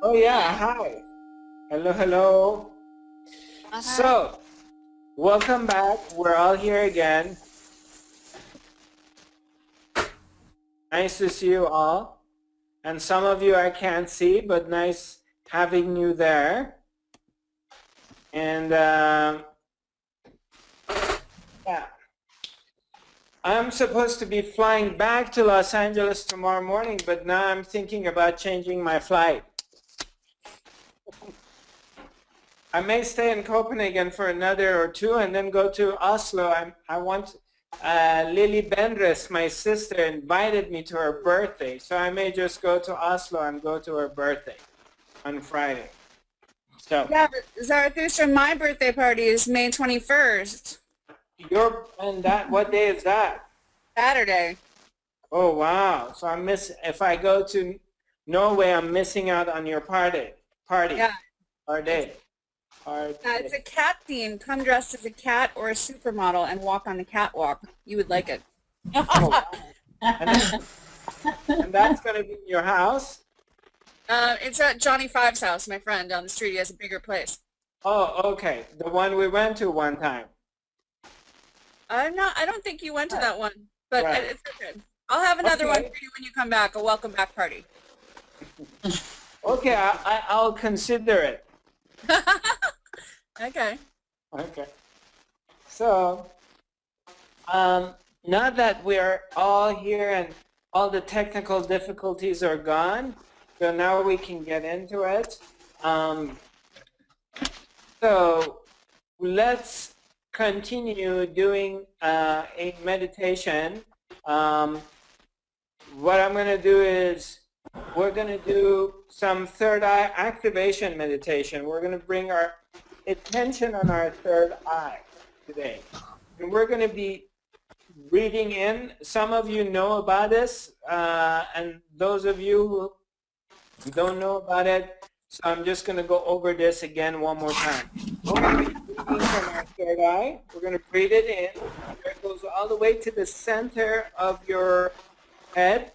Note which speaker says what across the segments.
Speaker 1: Oh yeah, hi. Hello, hello.
Speaker 2: Uh-huh.
Speaker 1: So, welcome back. We're all here again. Nice to see you all. And some of you I can't see, but nice having you there. And yeah, I'm supposed to be flying back to Los Angeles tomorrow morning, but now I'm thinking about changing my flight. I may stay in Copenhagen for another or two and then go to Oslo. I want Lily Bendriss, my sister, invited me to her birthday, so I may just go to Oslo and go to her birthday on Friday. So
Speaker 2: Yeah, but Zarathustra, my birthday party is May 21st,
Speaker 1: what day is that?
Speaker 2: Saturday.
Speaker 1: Oh wow! So if I go to Norway, I'm missing out on your party.
Speaker 2: Yeah,
Speaker 1: Or
Speaker 2: it's
Speaker 1: day. Or
Speaker 2: it's
Speaker 1: day.
Speaker 2: a cat theme. Come dressed as a cat or a supermodel and walk on the catwalk. You would like it.
Speaker 1: Oh wow! And that's gonna be in your house?
Speaker 2: It's at Johnny Five's house, my friend down the street. He has a bigger place.
Speaker 1: Oh, okay. The one we went to one time.
Speaker 2: I don't think you went to
Speaker 1: Right.
Speaker 2: that one, but
Speaker 1: Right.
Speaker 2: it's okay. I'll have another one
Speaker 1: Okay.
Speaker 2: for you when you come back, a welcome back party.
Speaker 1: Okay, I'll consider it.
Speaker 2: Okay.
Speaker 1: Okay. So, now that we're all here and all the technical difficulties are gone, so now we can get into it. So let's continue doing a meditation. What I'm going to do is we're going to do some third eye activation meditation. We're going to bring our attention on our third eye today. And we're going to be breathing in. Some of you know about this, and those of you who don't know about it, so I'm just going to go over this again one more time. We're going to be breathing from our third eye. We're going to breathe it in. It goes all the way to the center of your head,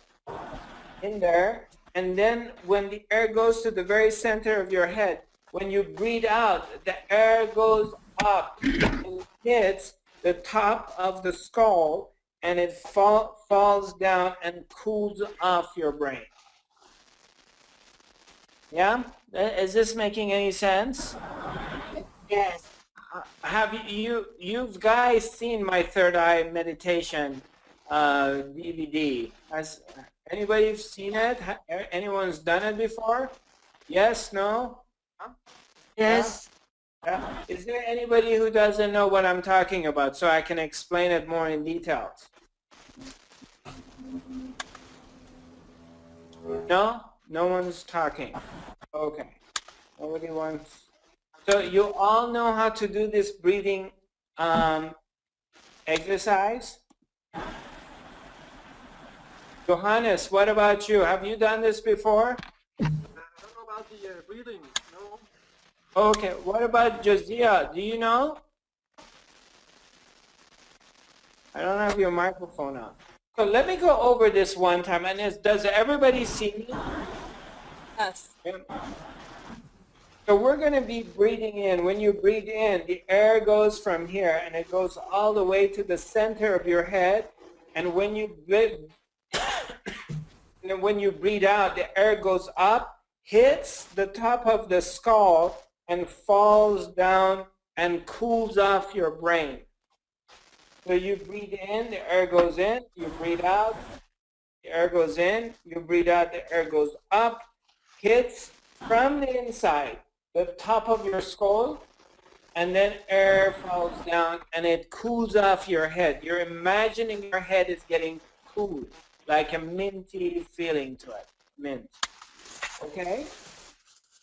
Speaker 1: in there, and then when the air goes to the very center of your head, when you breathe out, the air goes up and hits the top of the skull, and it falls down and cools off your brain. Yeah? Is this making any sense?
Speaker 2: Yes.
Speaker 1: Have you guys seen my third eye meditation DVD? Has anybody seen it? Anyone's done it before? Yes? No? Huh? Yeah?
Speaker 2: Yes.
Speaker 1: Yeah? Is there anybody who doesn't know what I'm talking about so I can explain it more in detail? No? No one's talking. Okay. Nobody wants. So you all know how to do this breathing exercise? Johannes, what about you? Have you done this before?
Speaker 3: I don't know about the breathing, no.
Speaker 1: Okay, what about Josiah? Do you know? I don't have your microphone on. So let me go over this one time. And does everybody see me?
Speaker 2: Yes.
Speaker 1: Yeah. So we're going to be breathing in. When you breathe in, the air goes from here and it goes all the way to the center of your head. And when you breathe out, the air goes up, hits the top of the skull, and falls down and cools off your brain. So you breathe in, the air goes in, you breathe out, the air goes in, you breathe out, the air goes up, hits from the inside, the top of your skull, and then air falls down and it cools off your head. You're imagining your head is getting cool, like a minty feeling to it, mint. Okay?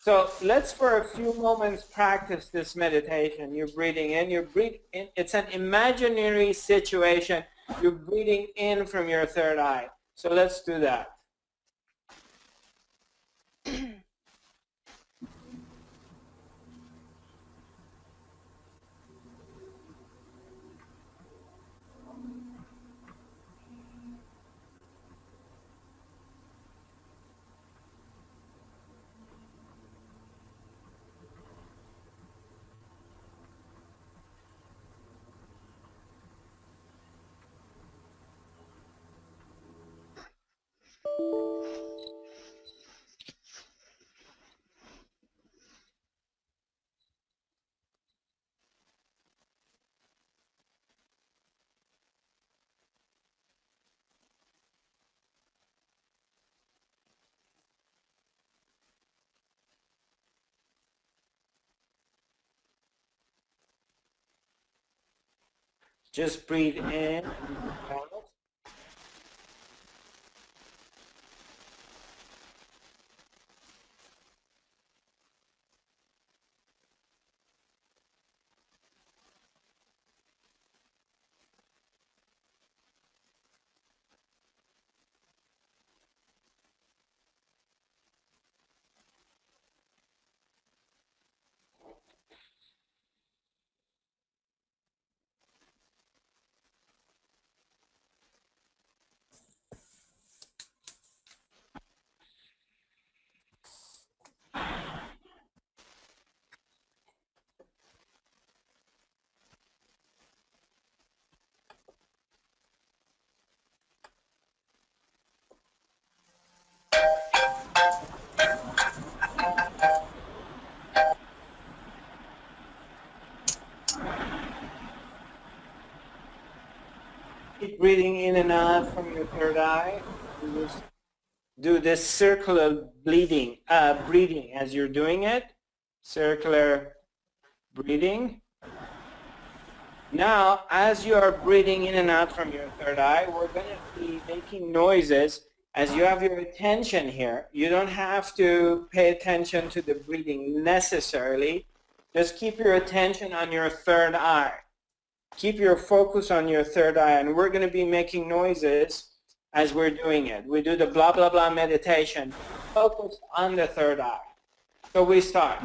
Speaker 1: So let's for a few moments practice this meditation. You're breathing in, you breathe in. It's an imaginary situation. You're breathing in from your third eye. So let's do that. Just breathe in and out. Keep breathing in and out from your third eye. Just do this circular breathing as you're doing it. Circular breathing. Now, as you are breathing in and out from your third eye, we're going to be making noises as you have your attention here. You don't have to pay attention to the breathing necessarily. Just keep your attention on your third eye. Keep your focus on your third eye, and we're going to be making noises as we're doing it. We do the blah, blah, blah meditation. Focus on the third eye. So we start.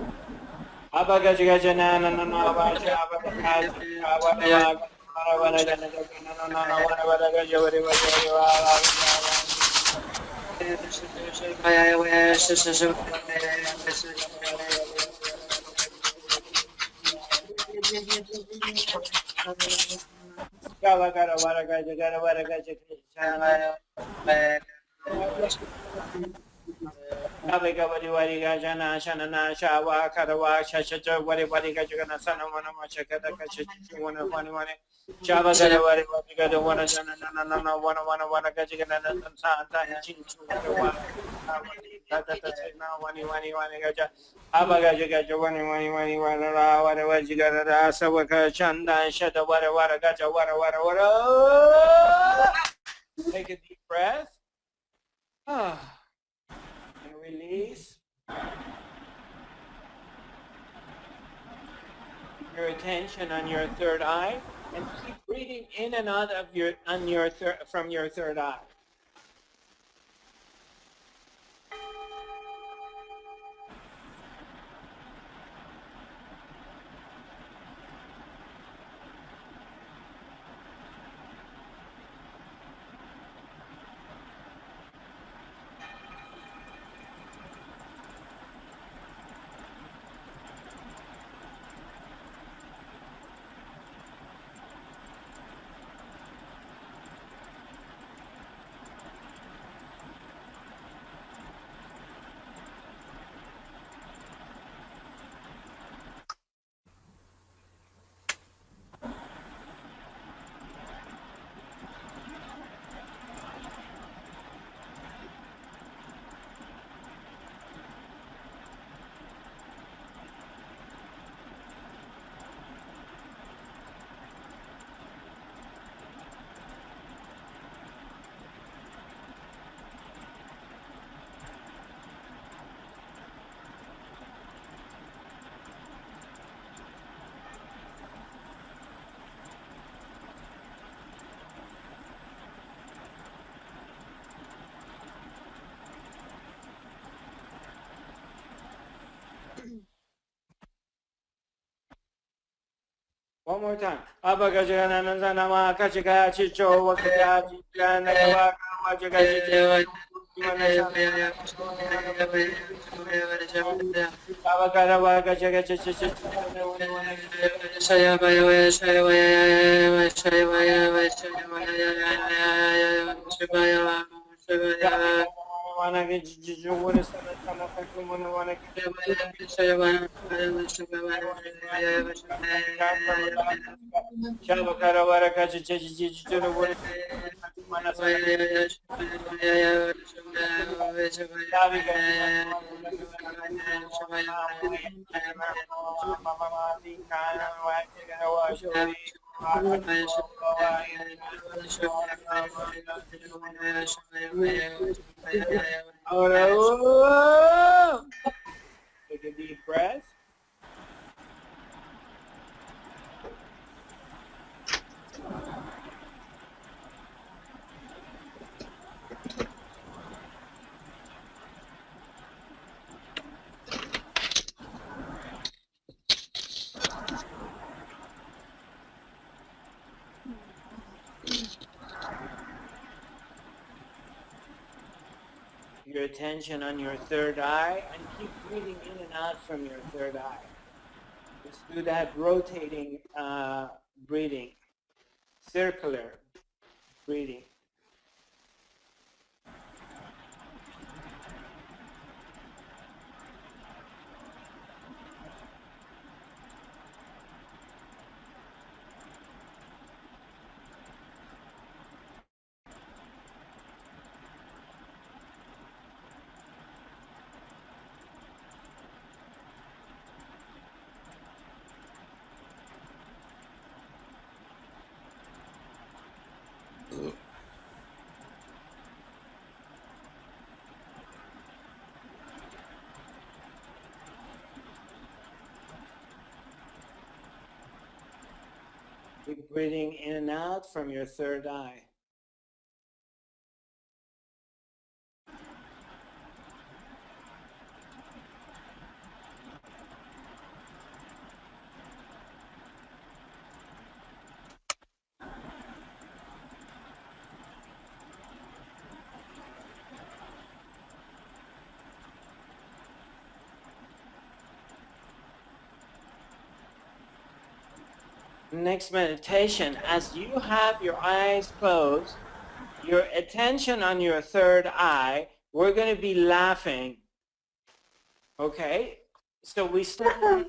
Speaker 1: Take a deep breath. And release. Your attention on your third eye, and keep breathing in and out of from your third eye. One more time. Take a deep breath. Your attention on your third eye and keep breathing in and out from your third eye. Just do that rotating breathing, circular breathing. Keep breathing in and out from your third eye. Next meditation, as you have your eyes closed, your attention on your third eye, we're going to be laughing. Okay? So we start.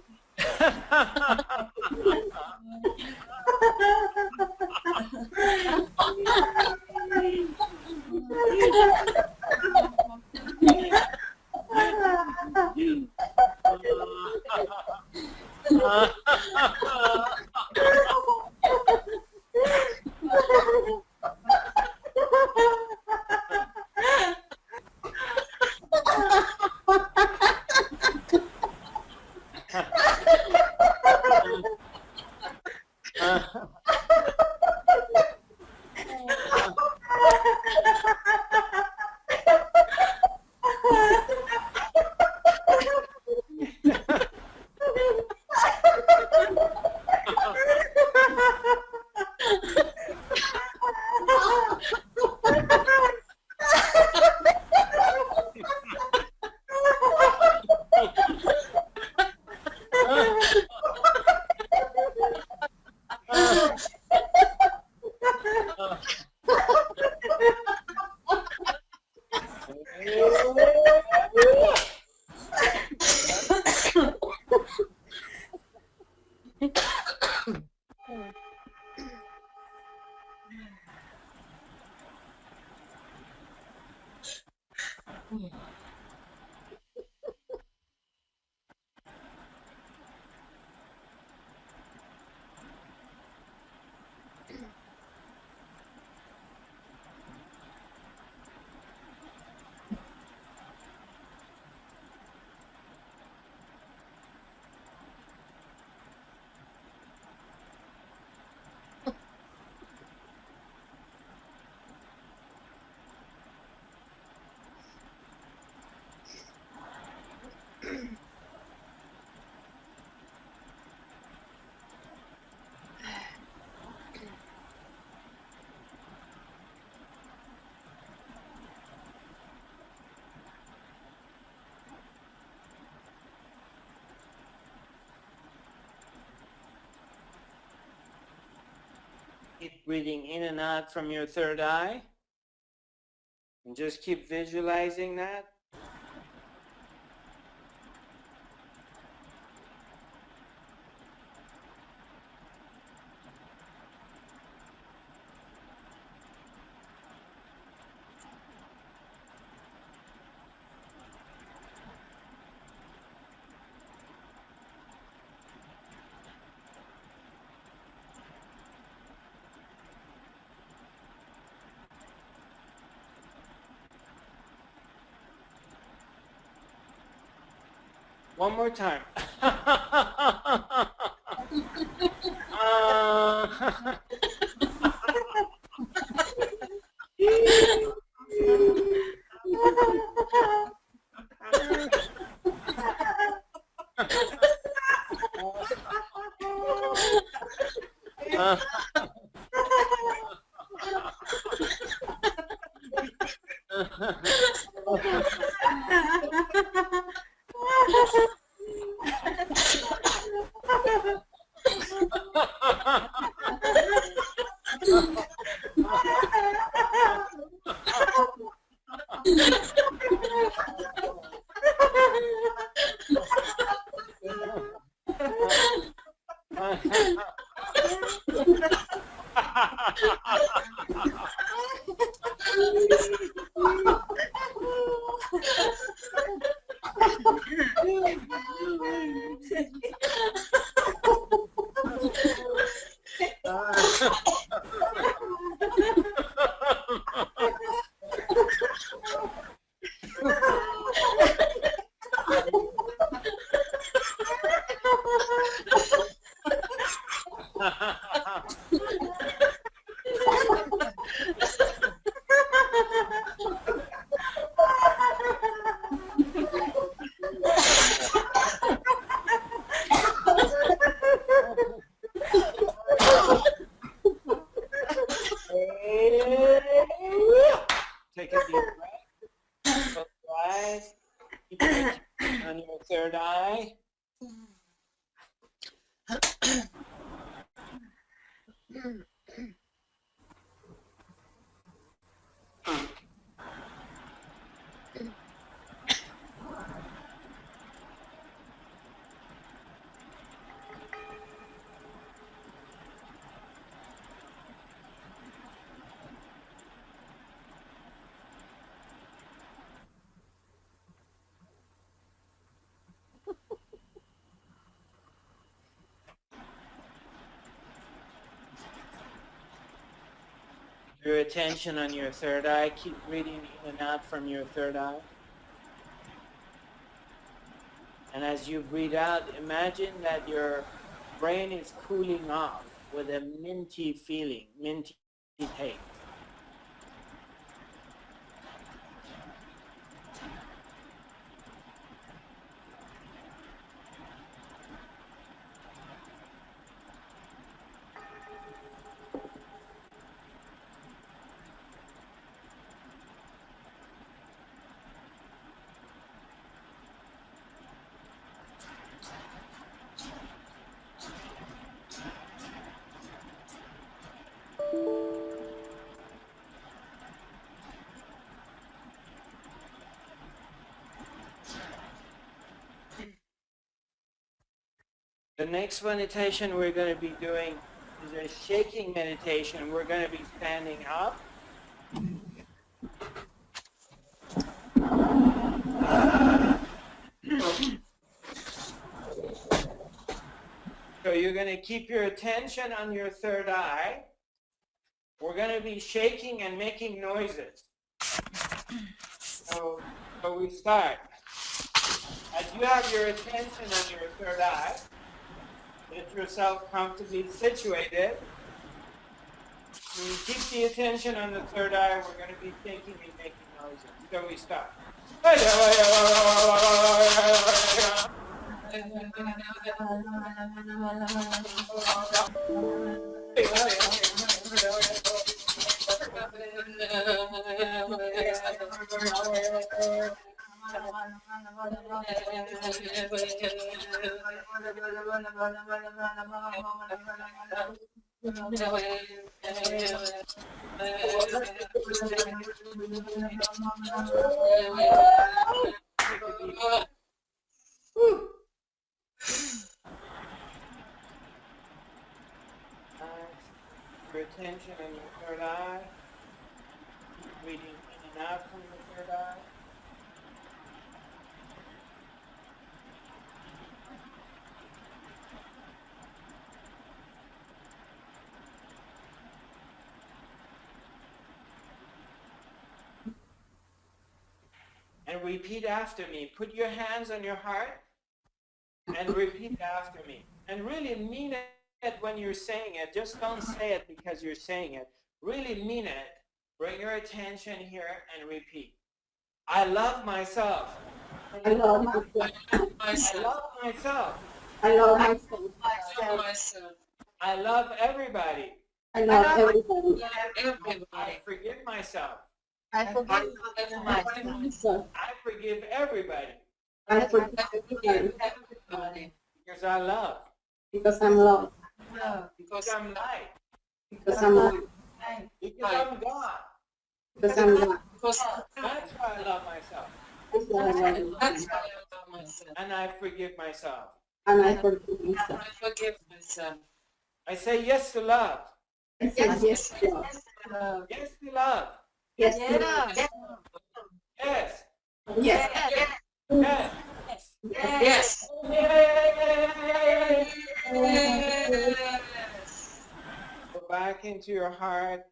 Speaker 1: Keep breathing in and out from your third eye. And just keep visualizing that. One more time. Take a deep breath. Close your eyes. Keep your attention on your third eye. Your attention on your third eye. Keep breathing in and out from your third eye. And as you breathe out, imagine that your brain is cooling off with a minty feeling, minty taste. The next meditation we're going to be doing is a shaking meditation. We're going to be standing up. So you're going to keep your attention on your third eye. We're going to be shaking and making noises. So we start. As you have your attention on your third eye, get yourself comfortably situated. When you keep the attention on the third eye, we're going to be thinking and making noises. So we start. Your attention on your third eye. Keep breathing in and out from the third eye. And repeat after me. Put your hands on your heart and repeat after me. And really mean it when you're saying it. Just don't say it because you're saying it. Really mean it. Bring your attention here and repeat. I love myself.
Speaker 4: I love myself.
Speaker 1: I love myself.
Speaker 4: I love myself.
Speaker 1: I love everybody.
Speaker 4: I love everybody.
Speaker 1: I forgive myself.
Speaker 4: I forgive myself.
Speaker 1: I forgive everybody.
Speaker 4: I forgive everybody.
Speaker 1: Because I love.
Speaker 4: Because I'm loved.
Speaker 1: Because I'm light.
Speaker 4: Because I'm light.
Speaker 1: Because I'm God.
Speaker 4: Because I'm God.
Speaker 1: That's why I love myself.
Speaker 4: That's why I love myself.
Speaker 1: And I forgive myself.
Speaker 4: And I forgive myself.
Speaker 1: I say yes to love.
Speaker 4: I say yes to love.
Speaker 1: Yes to love.
Speaker 4: Yes to love.
Speaker 1: Yes.
Speaker 4: Yes.
Speaker 1: Yes.
Speaker 4: Yes.
Speaker 1: Go back into your heart.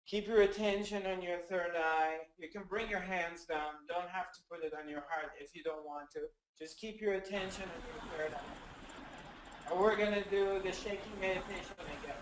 Speaker 1: Keep your attention on your third eye. You can bring your hands down. Don't have to put it on your heart if you don't want to. Just keep your attention on your third eye. And we're going to do the shaking meditation again.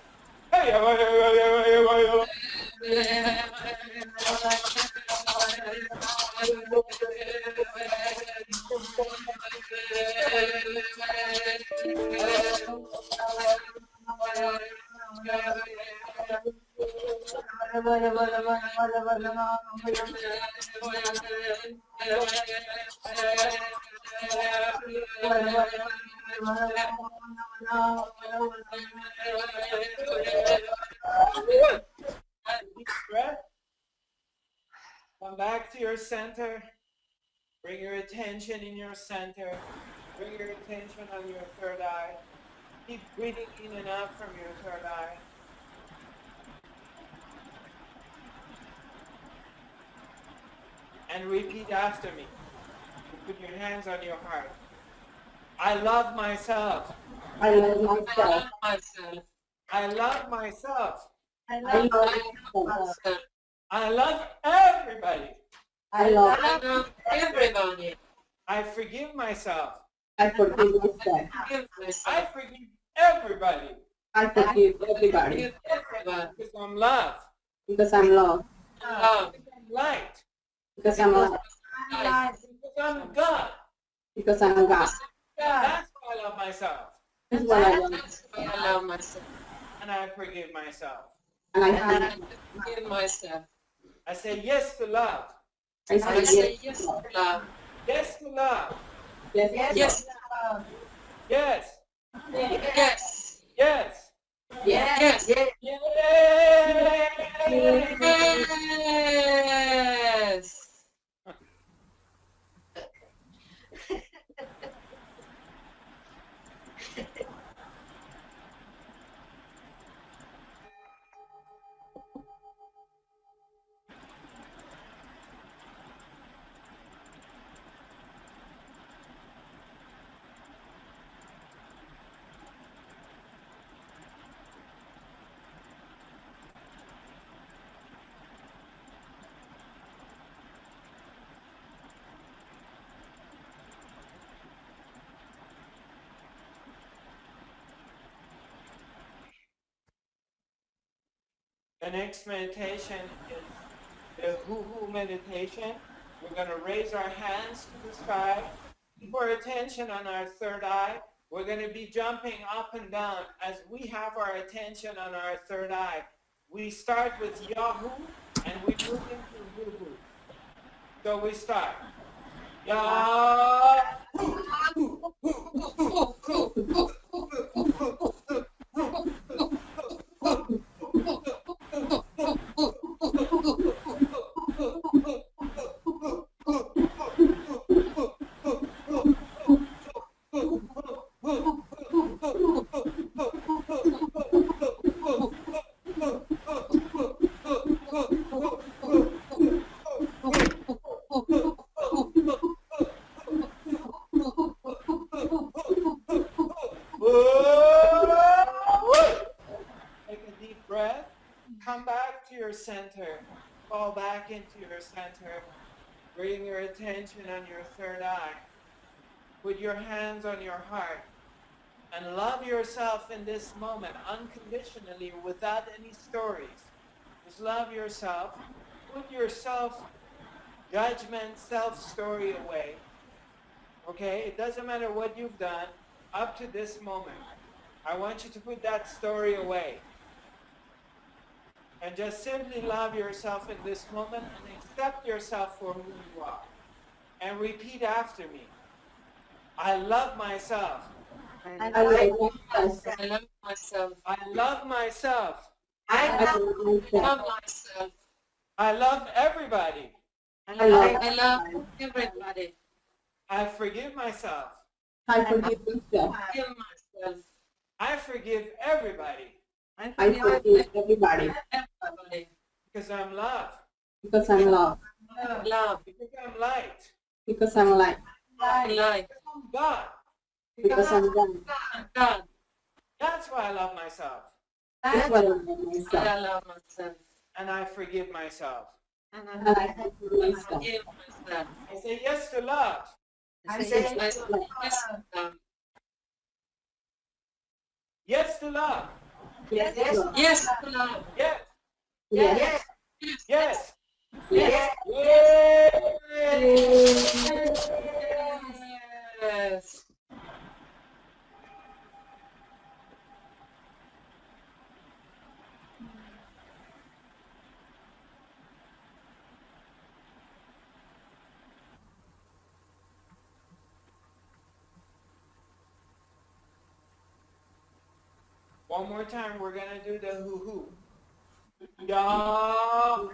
Speaker 1: Deep breath. Come back to your center. Bring your attention in your center. Bring your attention on your third eye. Keep breathing in and out from your third eye. And repeat after me. Put your hands on your heart. I love myself.
Speaker 4: I love myself.
Speaker 1: I love myself.
Speaker 4: I love myself.
Speaker 1: I love everybody.
Speaker 4: I love everybody.
Speaker 1: I forgive myself.
Speaker 4: I forgive myself.
Speaker 1: I forgive everybody.
Speaker 4: I forgive everybody.
Speaker 1: Because I'm love.
Speaker 4: Because I'm loved.
Speaker 1: Because I'm light.
Speaker 4: Because I'm loved.
Speaker 1: Because I'm God.
Speaker 4: Because I'm God.
Speaker 1: That's why I love myself.
Speaker 4: That's why I love myself.
Speaker 1: And I forgive myself.
Speaker 4: And I forgive myself.
Speaker 1: I say yes to love.
Speaker 4: I say yes to love.
Speaker 1: Yes to love.
Speaker 4: Yes.
Speaker 1: Yes.
Speaker 4: Yes.
Speaker 1: Yes.
Speaker 4: Yes.
Speaker 1: Yes. The next meditation is the hoo-hoo meditation. We're going to raise our hands to the sky. Keep our attention on our third eye. We're going to be jumping up and down as we have our attention on our third eye. We start with Yahoo and we move into hoo-hoo. So we start. Yahoo! Take a deep breath. Come back to your center. Fall back into your center. Bring your attention on your third eye. Put your hands on your heart and love yourself in this moment unconditionally without any stories. Just love yourself. Put your self-judgment, self-story away. Okay? It doesn't matter what you've done up to this moment. I want you to put that story away. And just simply love yourself in this moment and accept yourself for who you are. And repeat after me. I love myself.
Speaker 4: I love myself.
Speaker 3: I love myself.
Speaker 1: I love myself.
Speaker 4: I love myself.
Speaker 3: Love myself.
Speaker 1: I love everybody.
Speaker 4: I love
Speaker 3: I love everybody.
Speaker 1: I forgive myself.
Speaker 4: I forgive myself.
Speaker 3: Kill myself.
Speaker 1: I forgive everybody
Speaker 4: I forgive everybody
Speaker 3: Everybody.
Speaker 1: because I'm love.
Speaker 4: because I'm love.
Speaker 3: Love.
Speaker 1: Because I'm light.
Speaker 4: Because I'm light.
Speaker 3: Life.
Speaker 1: Because I'm God.
Speaker 4: Because I'm God.
Speaker 3: God.
Speaker 1: That's why I love myself.
Speaker 4: That's what I love
Speaker 3: I
Speaker 4: myself.
Speaker 3: love myself.
Speaker 1: And I forgive myself.
Speaker 4: And I forgive myself.
Speaker 3: Forgive myself.
Speaker 1: I say yes to love.
Speaker 4: I say
Speaker 3: Yes, love.
Speaker 1: Yes to love.
Speaker 4: yes, Lord.
Speaker 3: Yes, love.
Speaker 1: Yes.
Speaker 4: Yes.
Speaker 1: Yes.
Speaker 4: Yes.
Speaker 3: Yes.
Speaker 1: One more time, we're gonna do the hoo-hoo. Yeah.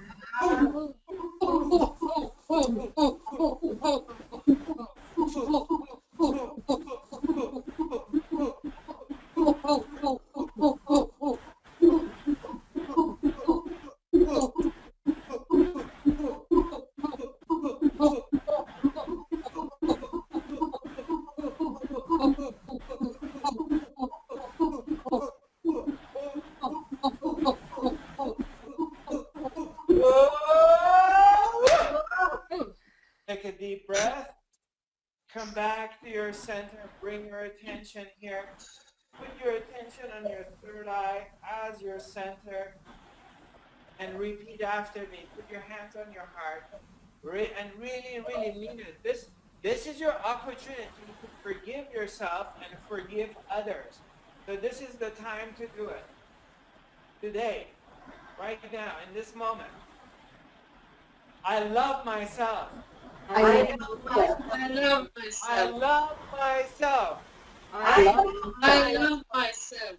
Speaker 1: Take a deep breath. Come back to your center. Bring your attention here. Put your attention on your third eye as your center. And repeat after me. Put your hands on your heart. And really, really mean it. This is your opportunity to forgive yourself and forgive others. So this is the time to do it. Today. Right now, in this moment. I love myself.
Speaker 4: I love myself.
Speaker 3: I love
Speaker 1: I
Speaker 3: myself.
Speaker 1: love myself.
Speaker 4: I love
Speaker 3: I
Speaker 4: myself.
Speaker 3: love myself.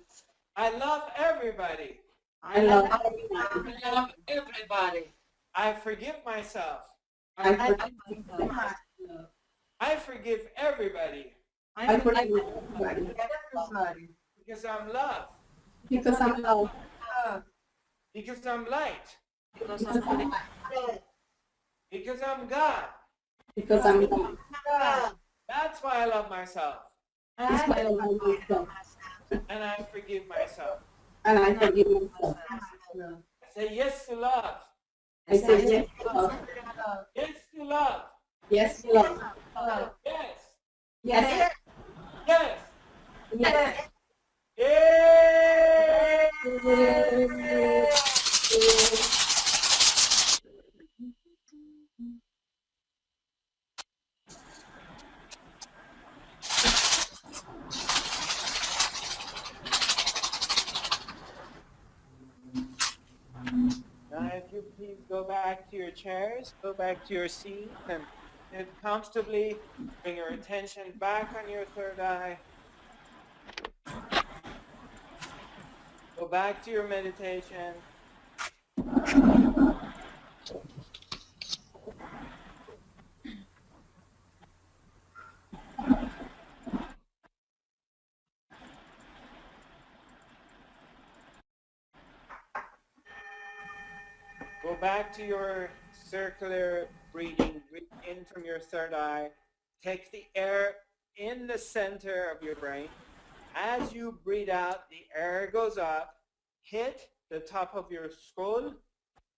Speaker 1: I love everybody.
Speaker 4: I love
Speaker 3: I love everybody.
Speaker 1: I forgive myself.
Speaker 4: I forgive myself.
Speaker 1: I forgive everybody
Speaker 4: I forgive everybody
Speaker 1: because I'm love.
Speaker 4: because I'm love.
Speaker 1: Because I'm light.
Speaker 4: Because I'm light.
Speaker 1: Because I'm God.
Speaker 4: Because I'm God.
Speaker 1: That's why I love myself.
Speaker 4: That's why I love myself.
Speaker 1: And I forgive myself.
Speaker 4: And I forgive myself.
Speaker 1: I say yes to love.
Speaker 4: I say yes to love.
Speaker 1: Yes to love.
Speaker 4: Yes to love.
Speaker 1: Yes.
Speaker 4: Yes.
Speaker 1: Yes.
Speaker 4: Yes.
Speaker 1: Yes. Now, if you please go back to your chairs, go back to your seat, and sit comfortably. Bring your attention back on your third eye. Go back to your meditation. Go back to your circular breathing. Breathe in from your third eye. Take the air in the center of your brain. As you breathe out, the air goes up, hit the top of your skull,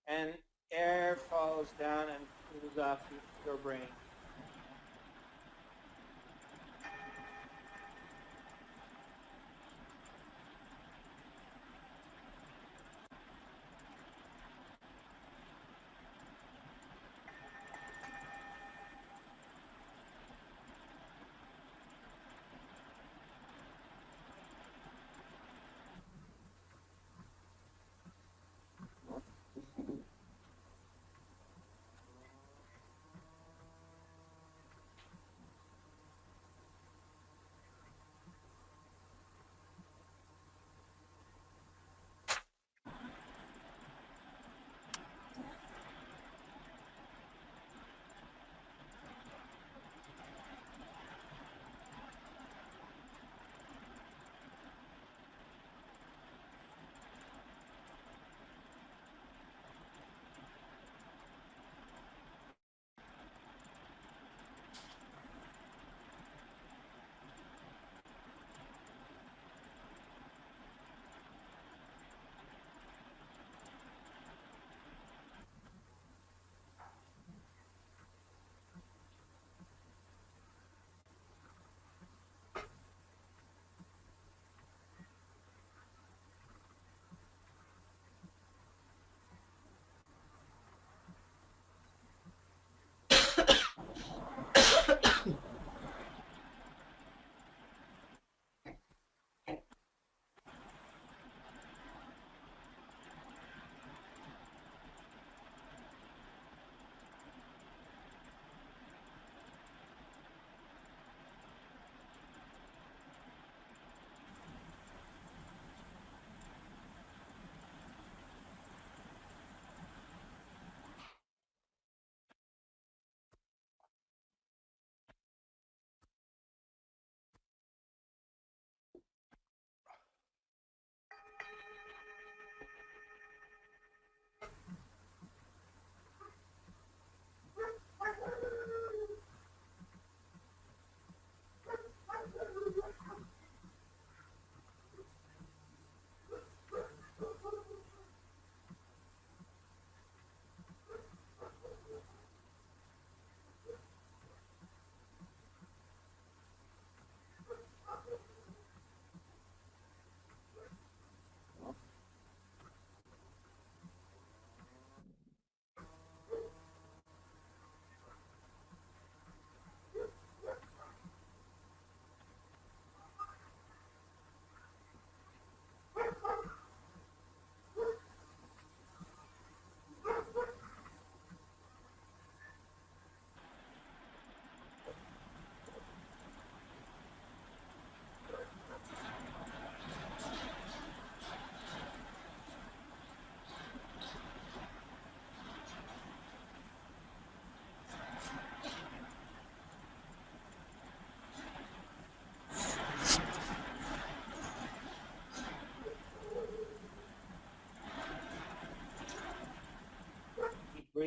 Speaker 1: and air falls down and cools off your brain.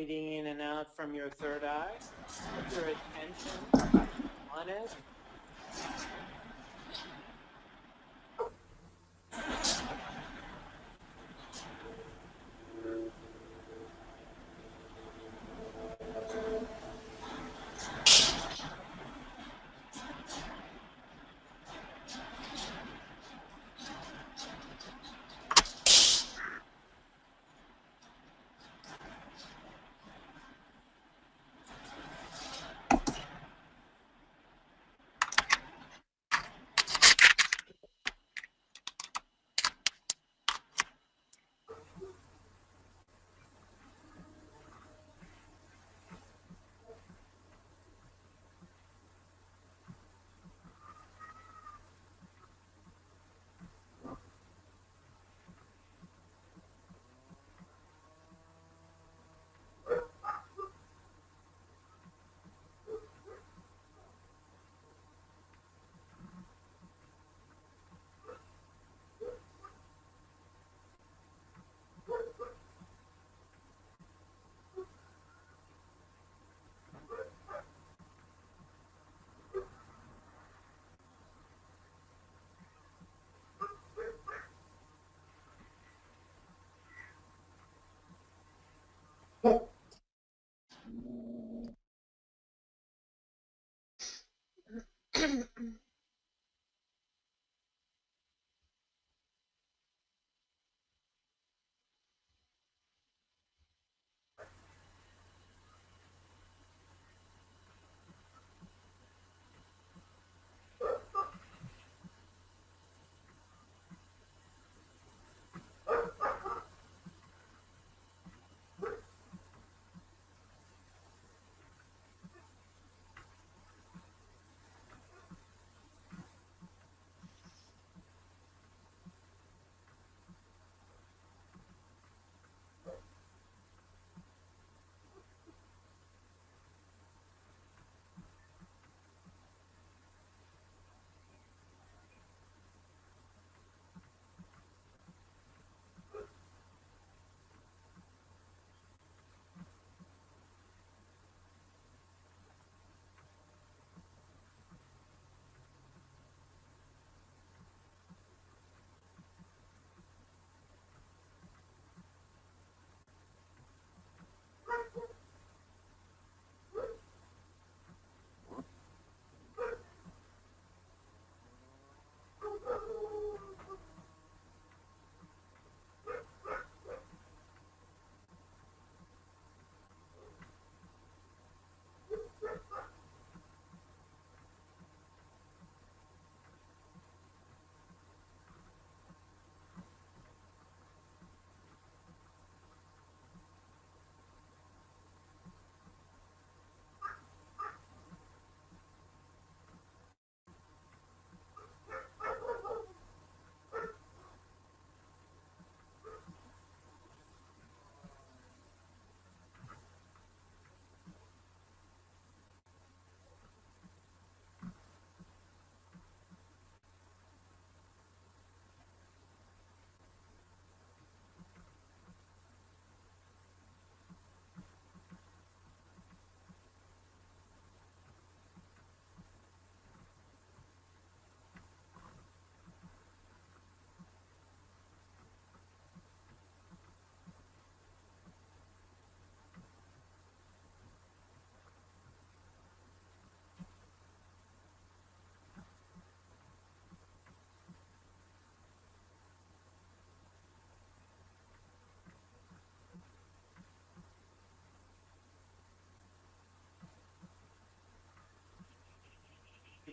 Speaker 1: breathing in and out from your third eye. Put your attention on it.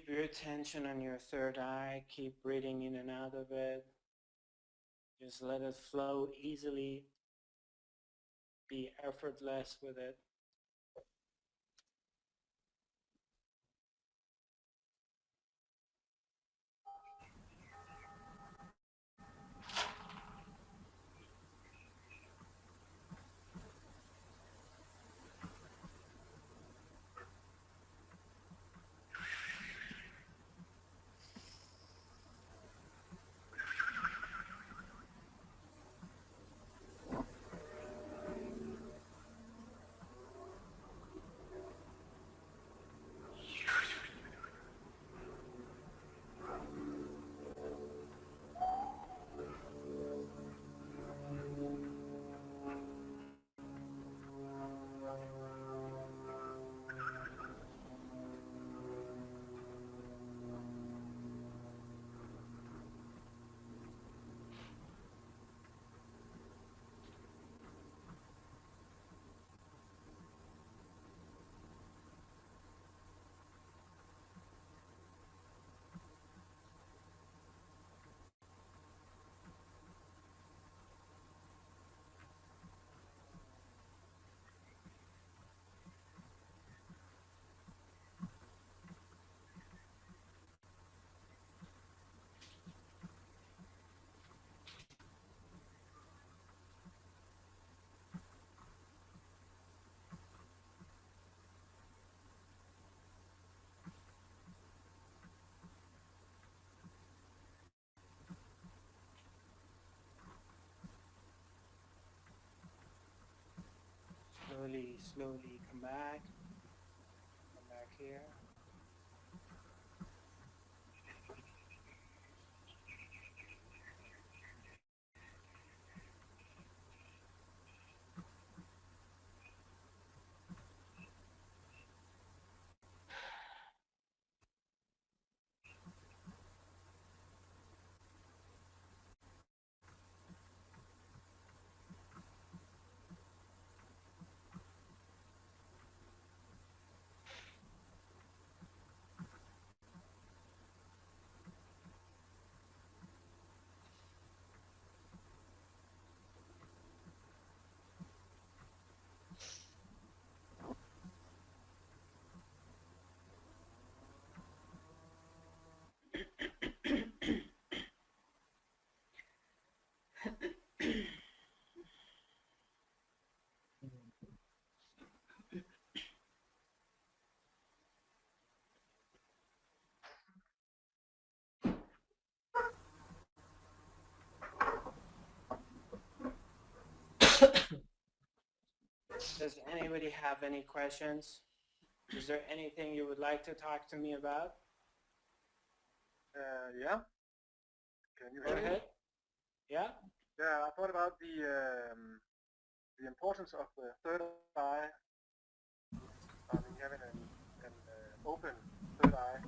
Speaker 1: Keep your attention on your third eye. Keep breathing in and out of it. Just let it flow easily. Be effortless with it. slowly come back. Come back here. Does anybody have any questions? Is there anything you would like to talk to me about?
Speaker 5: Yeah. Can you
Speaker 1: Go
Speaker 5: hear me?
Speaker 1: ahead. Yeah?
Speaker 5: Yeah, I thought about the importance of the third eye. I mean, having an open third eye.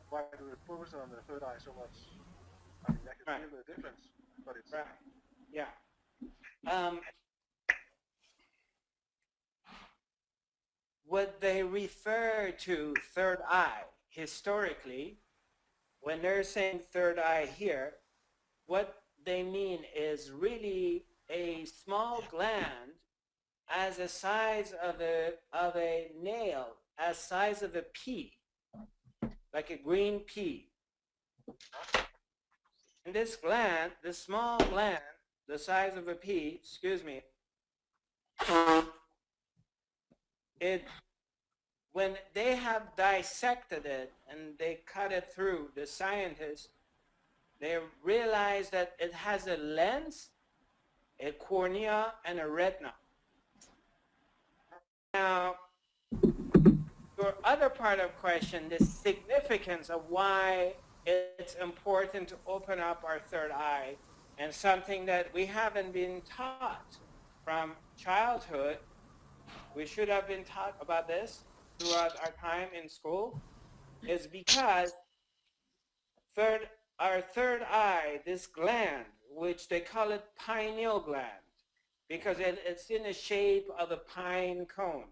Speaker 5: Why do we focus on the third eye so much? I mean, I can
Speaker 1: Right.
Speaker 5: feel the difference, but it's
Speaker 1: Right. Yeah. What they refer to third eye historically, when they're saying third eye here, what they mean is really a small gland as the size of a nail, as size of a pea, like a green pea. And this gland, this small gland, the size of a pea, excuse me, when they have dissected it and they cut it through, the scientists, they realize that it has a lens, a cornea, and a retina. Now, your other part of question, the significance of why it's important to open up our third eye, and something that we haven't been taught from childhood. We should have been taught about this throughout our time in school, is because our third eye, this gland, which they call it pineal gland, because it's in the shape of a pine cone,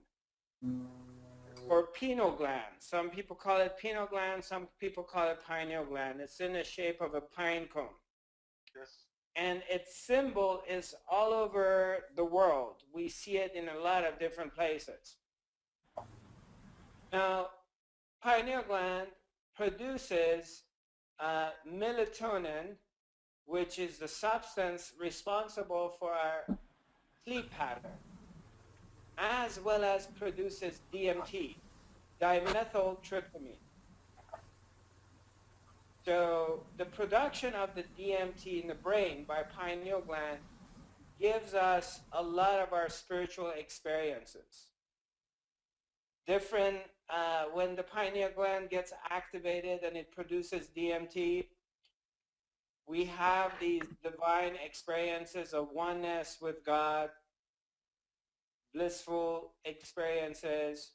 Speaker 1: or pineal gland. Some people call it pineal gland, some people call it pineal gland. It's in the shape of a pine cone.
Speaker 5: yes.
Speaker 1: And its symbol is all over the world. We see it in a lot of different places. Now, pineal gland produces melatonin, which is the substance responsible for our sleep pattern, as well as produces DMT, dimethyltryptamine. So the production of the DMT in the brain by pineal gland gives us a lot of our spiritual experiences. Different, when the pineal gland gets activated and it produces DMT, we have these divine experiences of oneness with God, blissful experiences.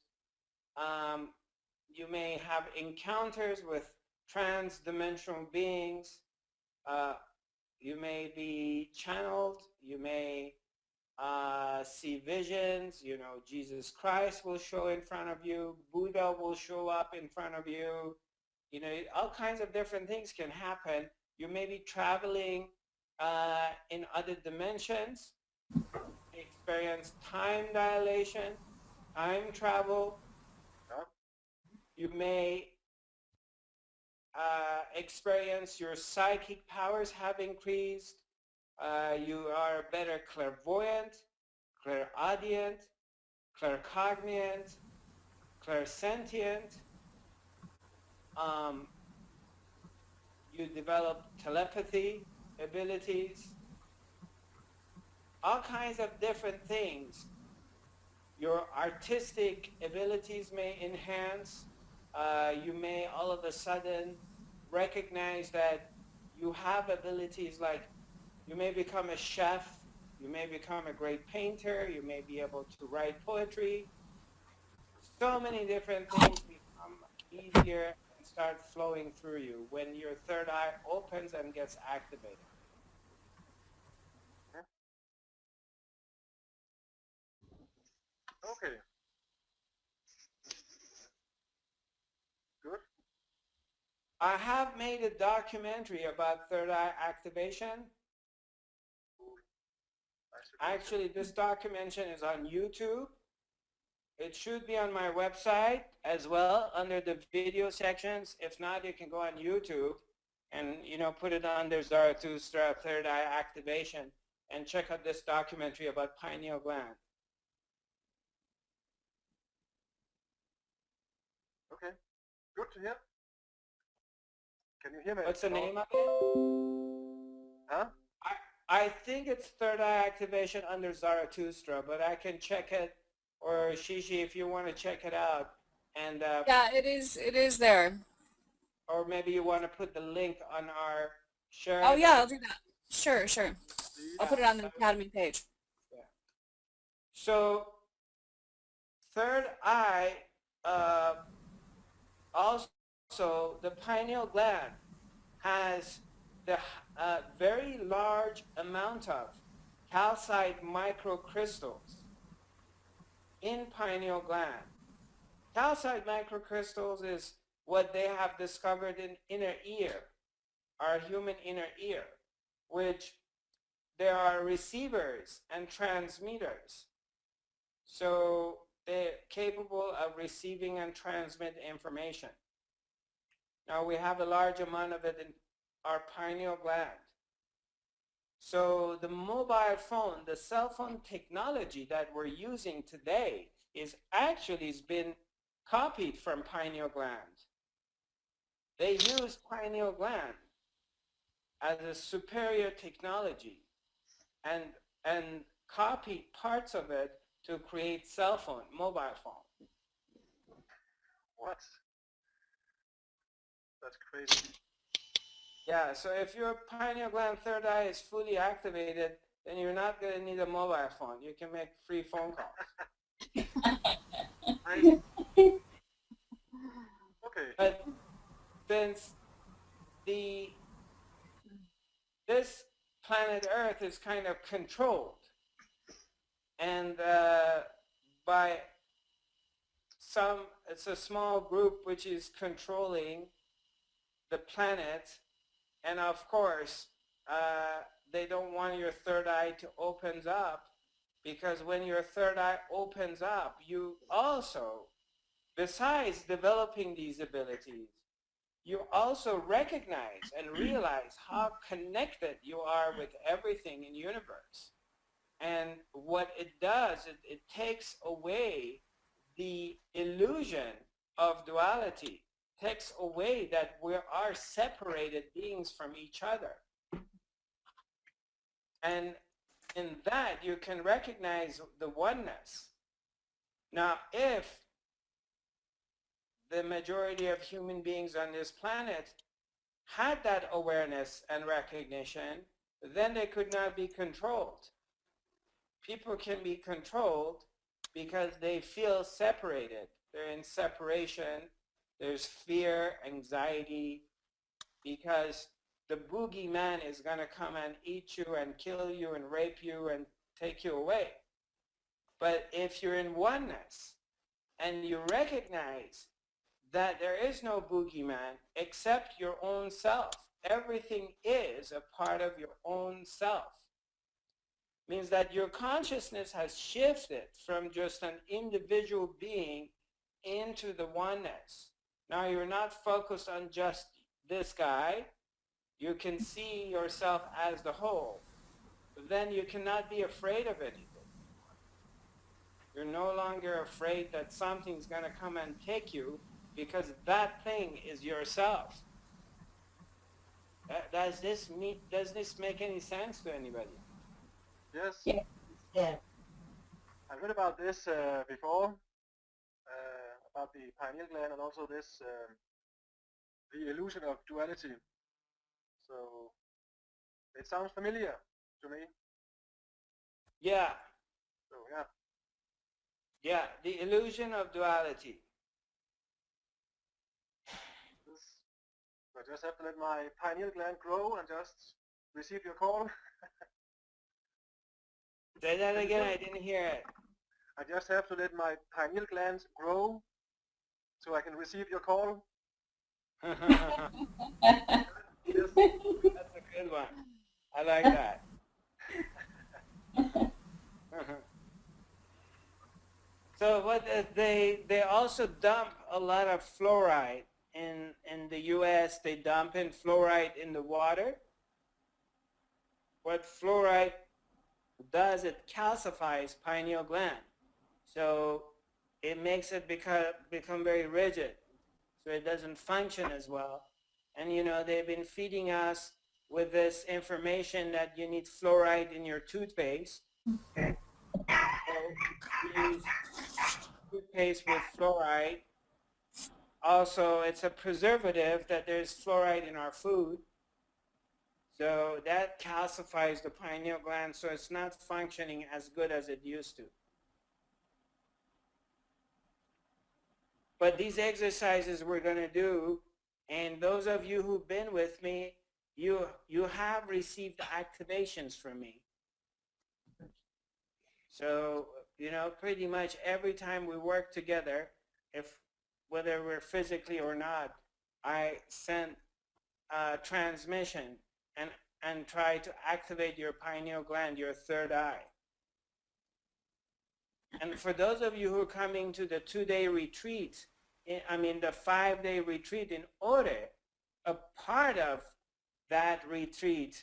Speaker 1: You may have encounters with trans-dimensional beings. You may be channeled. You may see visions. You know, Jesus Christ will show in front of you. Buddha will show up in front of you. You know, all kinds of different things can happen. You may be traveling in other dimensions, experience time dilation, time travel. You may experience your psychic powers have increased. You are better clairvoyant, clairaudient, claircognient, clairsentient. You develop telepathy abilities. all kinds of different things. Your artistic abilities may enhance. You may all of a sudden recognize that you have abilities like you may become a chef, you may become a great painter, you may be able to write poetry. So many different things become easier and start flowing through you when your third eye opens and gets activated.
Speaker 5: Okay. Good.
Speaker 1: I have made a documentary about third eye activation. Actually, this documentation is on YouTube. It should be on my website as well under the video sections. If not, you can go on YouTube and put it under Zarathustra third eye activation and check out this documentary about pineal gland.
Speaker 5: Okay. Good to hear. Can you hear me?
Speaker 1: What's the name of it?
Speaker 5: Huh?
Speaker 1: I think it's third eye activation under Zarathustra, but I can check it, or Shishi, if you want to check it out, and
Speaker 2: Yeah, it is there.
Speaker 1: or maybe you want to put the link on our share.
Speaker 2: Oh yeah, I'll do that. Sure. I'll put it on the
Speaker 1: Yeah.
Speaker 2: Academy page.
Speaker 1: Yeah. So third eye, also the pineal gland has the very large amount of calcite microcrystals in pineal gland. Calcite microcrystals is what they have discovered in inner ear, our human inner ear, which there are receivers and transmitters. So they're capable of receiving and transmit information. Now we have a large amount of it in our pineal gland. So the mobile phone, the cell phone technology that we're using today is actually has been copied from pineal gland. They use pineal gland as a superior technology and copied parts of it to create cell phone, mobile phone.
Speaker 5: What? That's crazy.
Speaker 1: Yeah, so if your pineal gland third eye is fully activated, then you're not going to need a mobile phone. You can make free phone calls.
Speaker 5: Nice. Okay.
Speaker 1: But since this planet Earth is kind of controlled, and by it's a small group which is controlling the planet, and of course they don't want your third eye to open up, because when your third eye opens up, you also, besides developing these abilities, you also recognize and realize how connected you are with everything in the universe. And what it does, it takes away the illusion of duality, takes away that we are separated beings from each other. And in that, you can recognize the oneness. Now, if the majority of human beings on this planet had that awareness and recognition, then they could not be controlled. People can be controlled because they feel separated. They're in separation. There's fear, anxiety, because the boogeyman is going to come and eat you and kill you and rape you and take you away. But if you're in oneness and you recognize that there is no boogeyman except your own self, everything is a part of your own self, means that your consciousness has shifted from just an individual being into the oneness. Now you're not focused on just this guy. You can see yourself as the whole. Then you cannot be afraid of anything. You're no longer afraid that something's going to come and take you, because that thing is yourself. Does this make any sense to anybody?
Speaker 5: Yes.
Speaker 4: Yeah. Yeah.
Speaker 5: I read about this before, about the pineal gland and also this, the illusion of duality. So it sounds familiar to me.
Speaker 1: Yeah,
Speaker 5: So yeah,
Speaker 1: yeah, the illusion of duality.
Speaker 5: I just have to let my pineal gland grow and just receive your call.
Speaker 1: Say that again, I didn't hear it.
Speaker 5: I just have to let my pineal glands grow so I can receive your call.
Speaker 1: That's
Speaker 5: Yes.
Speaker 1: a good one. I like that. So what they also dump a lot of fluoride in the U.S. They dump in fluoride in the water. What fluoride does, it calcifies pineal gland, so it makes it become very rigid, so it doesn't function as well. And you know, they've been feeding us with this information that you need fluoride in your toothpaste. So we use toothpaste with fluoride. Also, it's a preservative that there's fluoride in our food. So that calcifies the pineal gland, so it's not functioning as good as it used to. But these exercises we're going to do, and those of you who've been with me, you have received activations from me. So, you know, pretty much every time we work together, whether we're physically or not, I send a transmission and try to activate your pineal gland, your third eye. And for those of you who are coming to the 2-day retreat, the 5-day retreat, in order, a part of that retreat,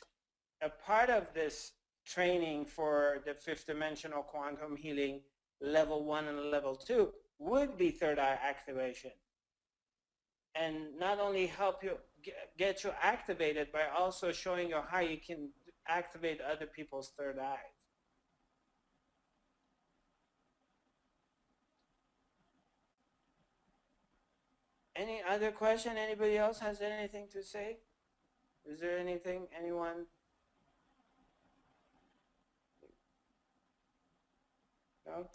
Speaker 1: a part of this training for the fifth dimensional quantum healing level 1 and level 2 would be third eye activation. And not only help you get you activated, but also showing you how you can activate other people's third eyes. Any other question? Anybody else has anything to say? Is there anything, anyone? No?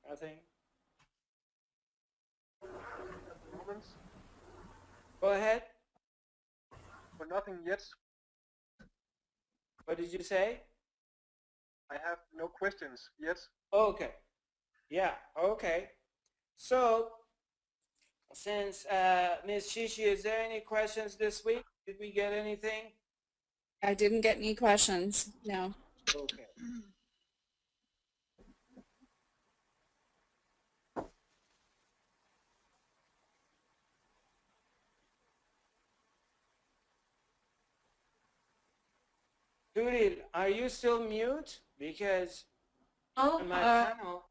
Speaker 1: Nothing?
Speaker 5: At the moment,
Speaker 1: Go ahead.
Speaker 5: but nothing yet.
Speaker 1: What did you say?
Speaker 5: I have no questions yet.
Speaker 1: Okay. Yeah, okay. So, since Ms. Shishi, is there any questions this week? Did we get anything?
Speaker 2: I didn't get any questions. No.
Speaker 1: Okay. Judith, are you still mute? Because
Speaker 3: Oh,
Speaker 1: on my panel,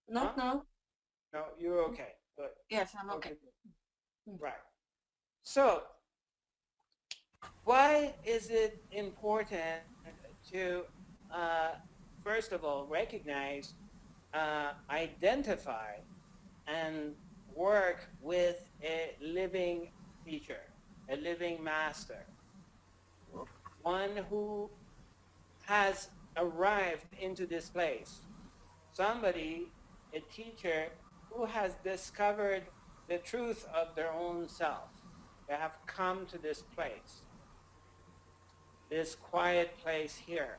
Speaker 3: no,
Speaker 1: huh?
Speaker 3: no.
Speaker 1: No, you're okay. Good.
Speaker 3: Yes, I'm okay.
Speaker 1: Right. So, why is it important to, first of all, recognize, identify, and work with a living teacher, a living master, one who has arrived into this place, somebody, a teacher who has discovered the truth of their own self. They have come to this place, this quiet place here.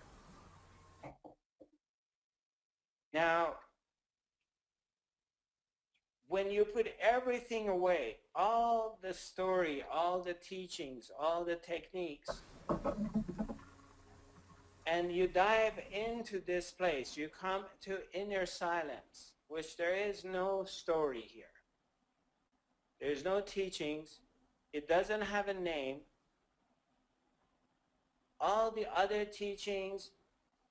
Speaker 1: Now, when you put everything away, all the story, all the teachings, all the techniques, and you dive into this place, you come to inner silence, which there is no story here. There's no teachings. It doesn't have a name. All the other teachings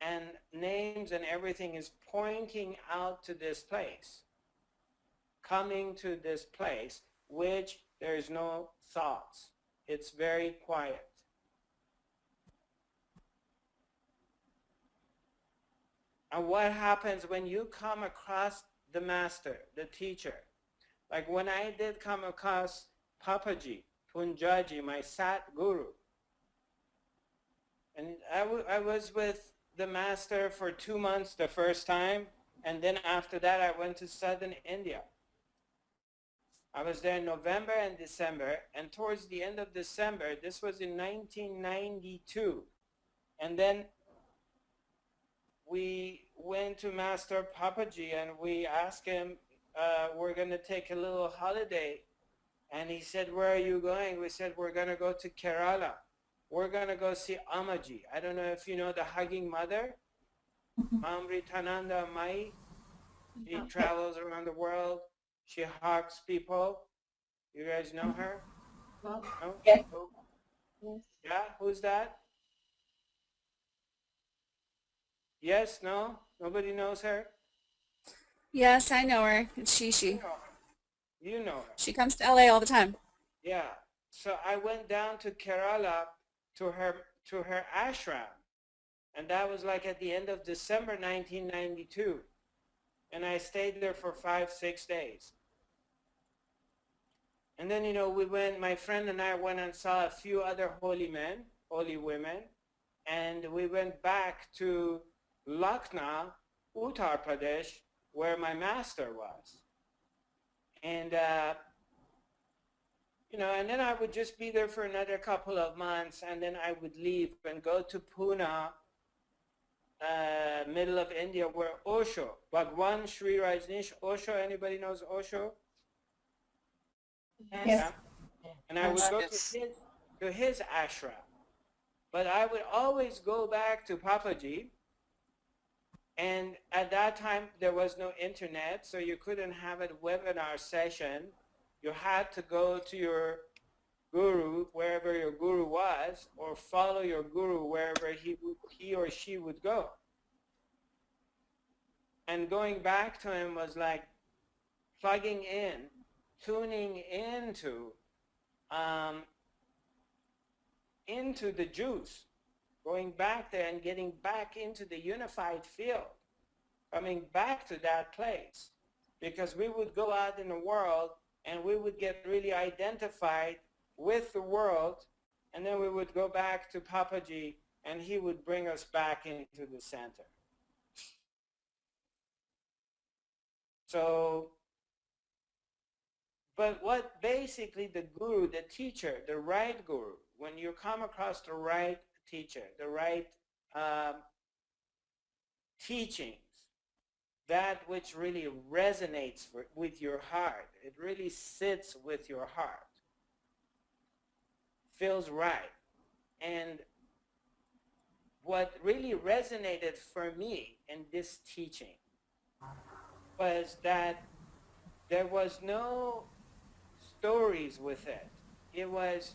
Speaker 1: and names and everything is pointing out to this place, coming to this place, which there's no thoughts. It's very quiet. And what happens when you come across the master, the teacher? Like when I did come across Papaji, Punjaji, my Sat Guru, and I was with the master for 2 months the first time, and then after that I went to southern India. I was there in November and December, and towards the end of December, this was in 1992, and then we went to Master Papaji and we asked him, we're going to take a little holiday. And he said, where are you going? We said, we're going to go to Kerala. We're going to go see Amaji. I don't know if you know the Hugging Mother, Amritananda Mai. She travels around the world. She hugs people. You guys know her?
Speaker 3: Well,
Speaker 1: No?
Speaker 4: Yes.
Speaker 1: Oh. Yeah, who's that? Yes, no? Nobody knows her?
Speaker 2: Yes, I know her. It's
Speaker 1: You
Speaker 2: Shishi.
Speaker 1: know her. You know her.
Speaker 2: She comes to LA all the time.
Speaker 1: Yeah. So I went down to Kerala to her ashram. And that was like at the end of December 1992. And I stayed there for 5-6 days. And then, we went, my friend and I went and saw a few other holy men, holy women. And we went back to Lucknow, Uttar Pradesh, where my master was. And, and then I would just be there for another couple of months, and then I would leave and go to Pune, middle of India, where Osho, Bhagwan Sri Rajneesh Osho, anybody knows Osho?
Speaker 4: Yes.
Speaker 1: Yeah. And I would go to his ashram. But I would always go back to Papaji. And at that time, there was no internet, so you couldn't have a webinar session. You had to go to your guru, wherever your guru was, or follow your guru wherever he or she would go. And going back to him was like plugging in, tuning into the juice, going back there and getting back into the unified field, coming back to that place. Because we would go out in the world and we would get really identified with the world, and then we would go back to Papaji and he would bring us back into the center. So, but what basically the guru, the teacher, the right guru, when you come across the right teacher, the right teachings, that which really resonates with your heart, it really sits with your heart, feels right. And what really resonated for me in this teaching was that there was no stories with it. It was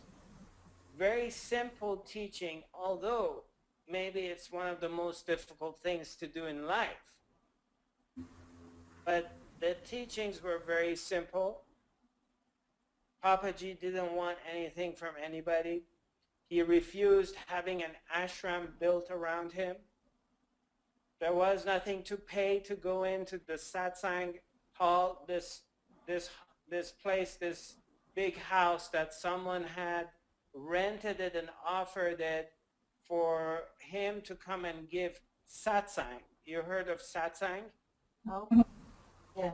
Speaker 1: very simple teaching, although maybe it's one of the most difficult things to do in life. But the teachings were very simple. Papaji didn't want anything from anybody. He refused having an ashram built around him. There was nothing to pay to go into the satsang hall, this place, this big house that someone had rented it and offered it for him to come and give satsang. You heard of satsang?
Speaker 3: no. Yeah.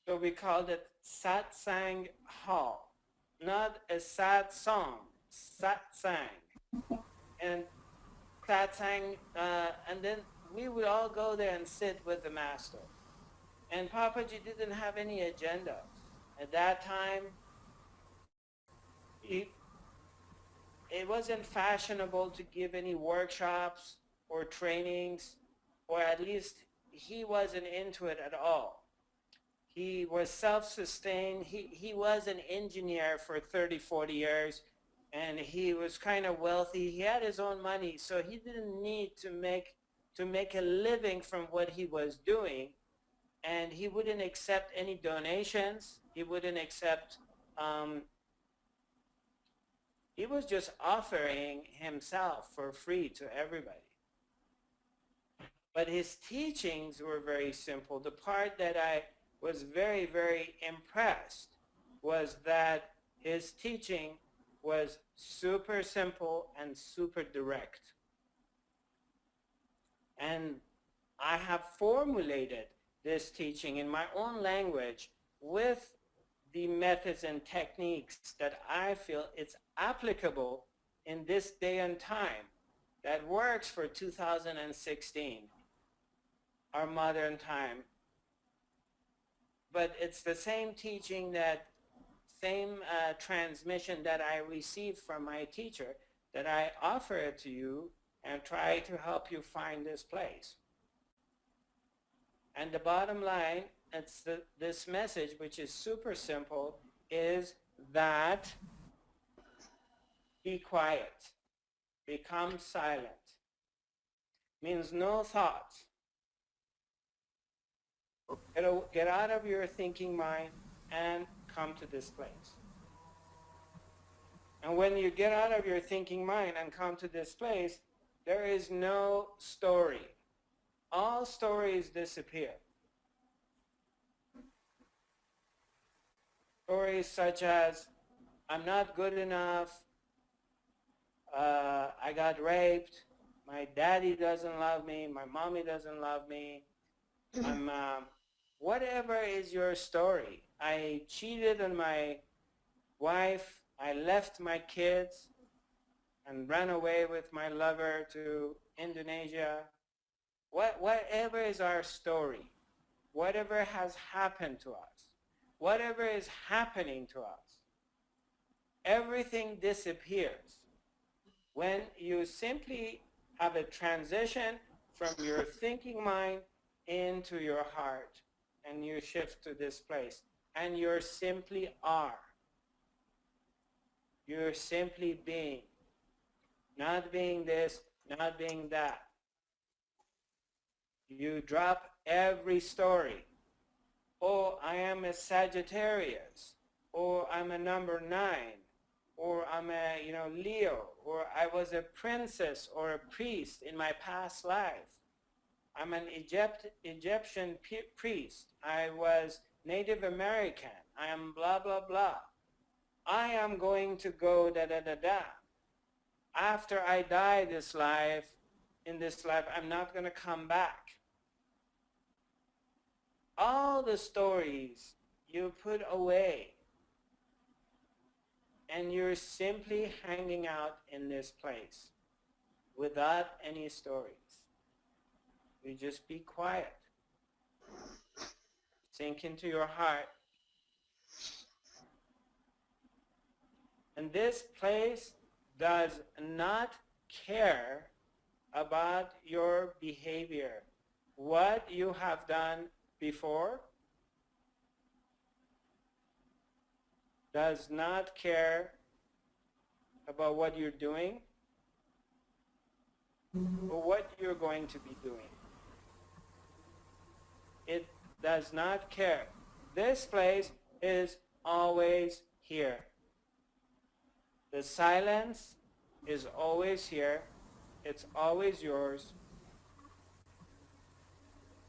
Speaker 1: So we called it satsang hall, not a sad song, satsang. And satsang, and then we would all go there and sit with the master. And Papaji didn't have any agenda. At that time, it wasn't fashionable to give any workshops or trainings, or at least he wasn't into it at all. He was self-sustained. He was an engineer for 30, 40 years, and he was kind of wealthy. He had his own money, so he didn't need to make a living from what he was doing. And he wouldn't accept any donations. He wouldn't accept, he was just offering himself for free to everybody. But his teachings were very simple. The part that I was very, very impressed was that his teaching was super simple and super direct. And I have formulated this teaching in my own language with the methods and techniques that I feel it's applicable in this day and time that works for 2016, our modern time. But it's the same teaching, that same transmission that I received from my teacher, that I offer it to you and try to help you find this place. And the bottom line, it's this message, which is super simple, is that be quiet, become silent. Means no thoughts. Get out of your thinking mind and come to this place. And when you get out of your thinking mind and come to this place, there is no story. All stories disappear. Stories such as, I'm not good enough, I got raped, my daddy doesn't love me, my mommy doesn't love me, whatever is your story. I cheated on my wife, I left my kids and ran away with my lover to Indonesia. Whatever is our story, whatever has happened to us, whatever is happening to us, everything disappears when you simply have a transition from your thinking mind into your heart, and you shift to this place, and you're simply are. You're simply being, not being this, not being that. You drop every story. Oh, I am a Sagittarius, or I'm a number 9, or I'm a Leo, or I was a princess or a priest in my past life. I'm an Egyptian priest. I was Native American. I am blah, blah, blah. I am going to go da, da, da, da. After I die in this life, I'm not going to come back. All the stories you put away, and you're simply hanging out in this place without any stories. You just be quiet. Sink into your heart. And this place does not care about your behavior, what you have done before, does not care about what you're doing or what you're going to be doing. It does not care. This place is always here. The silence is always here. It's always yours.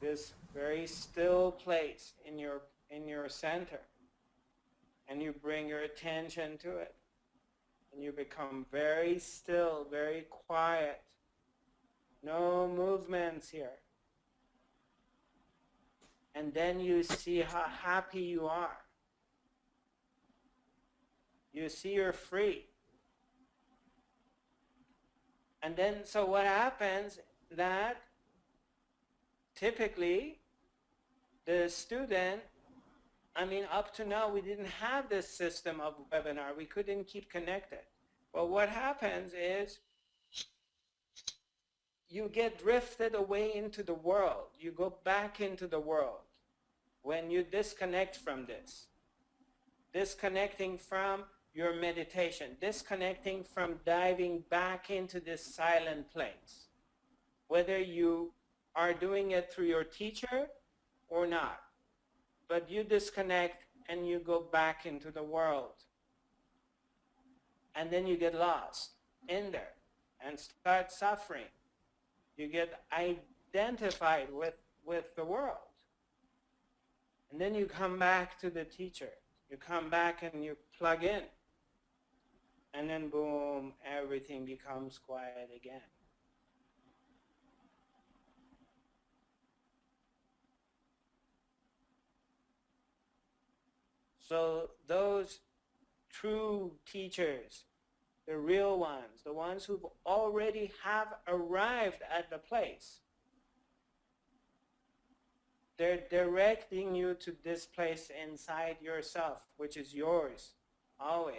Speaker 1: This very still place in your center. And you bring your attention to it. And you become very still, very quiet. No movements here. And then you see how happy you are. You see you're free. And then, so what happens that typically the student, up to now we didn't have this system of webinar. We couldn't keep connected. But what happens is you get drifted away into the world. You go back into the world when you disconnect from this. Disconnecting from your meditation. Disconnecting from diving back into this silent place. Whether you are doing it through your teacher or not. But you disconnect and you go back into the world. And then you get lost in there and start suffering. You get identified with the world. And then you come back to the teacher. You come back and you plug in. And then boom, everything becomes quiet again. So those true teachers, the real ones, the ones who already have arrived at the place, they're directing you to this place inside yourself, which is yours, always.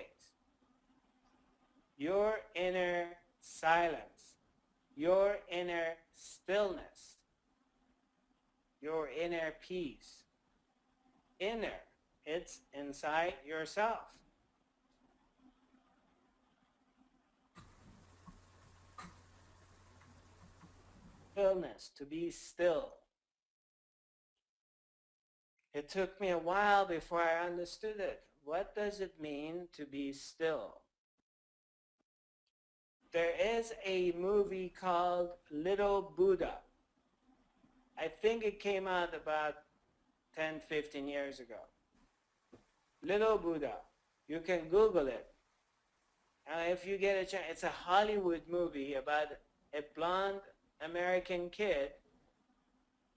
Speaker 1: Your inner silence, your inner stillness, your inner peace. Inner, it's inside yourself. Stillness, to be still. It took me a while before I understood it. What does it mean to be still? There is a movie called Little Buddha. I think it came out about 10, 15 years ago. Little Buddha. You can Google it. If you get a chance, it's a Hollywood movie about a blonde American kid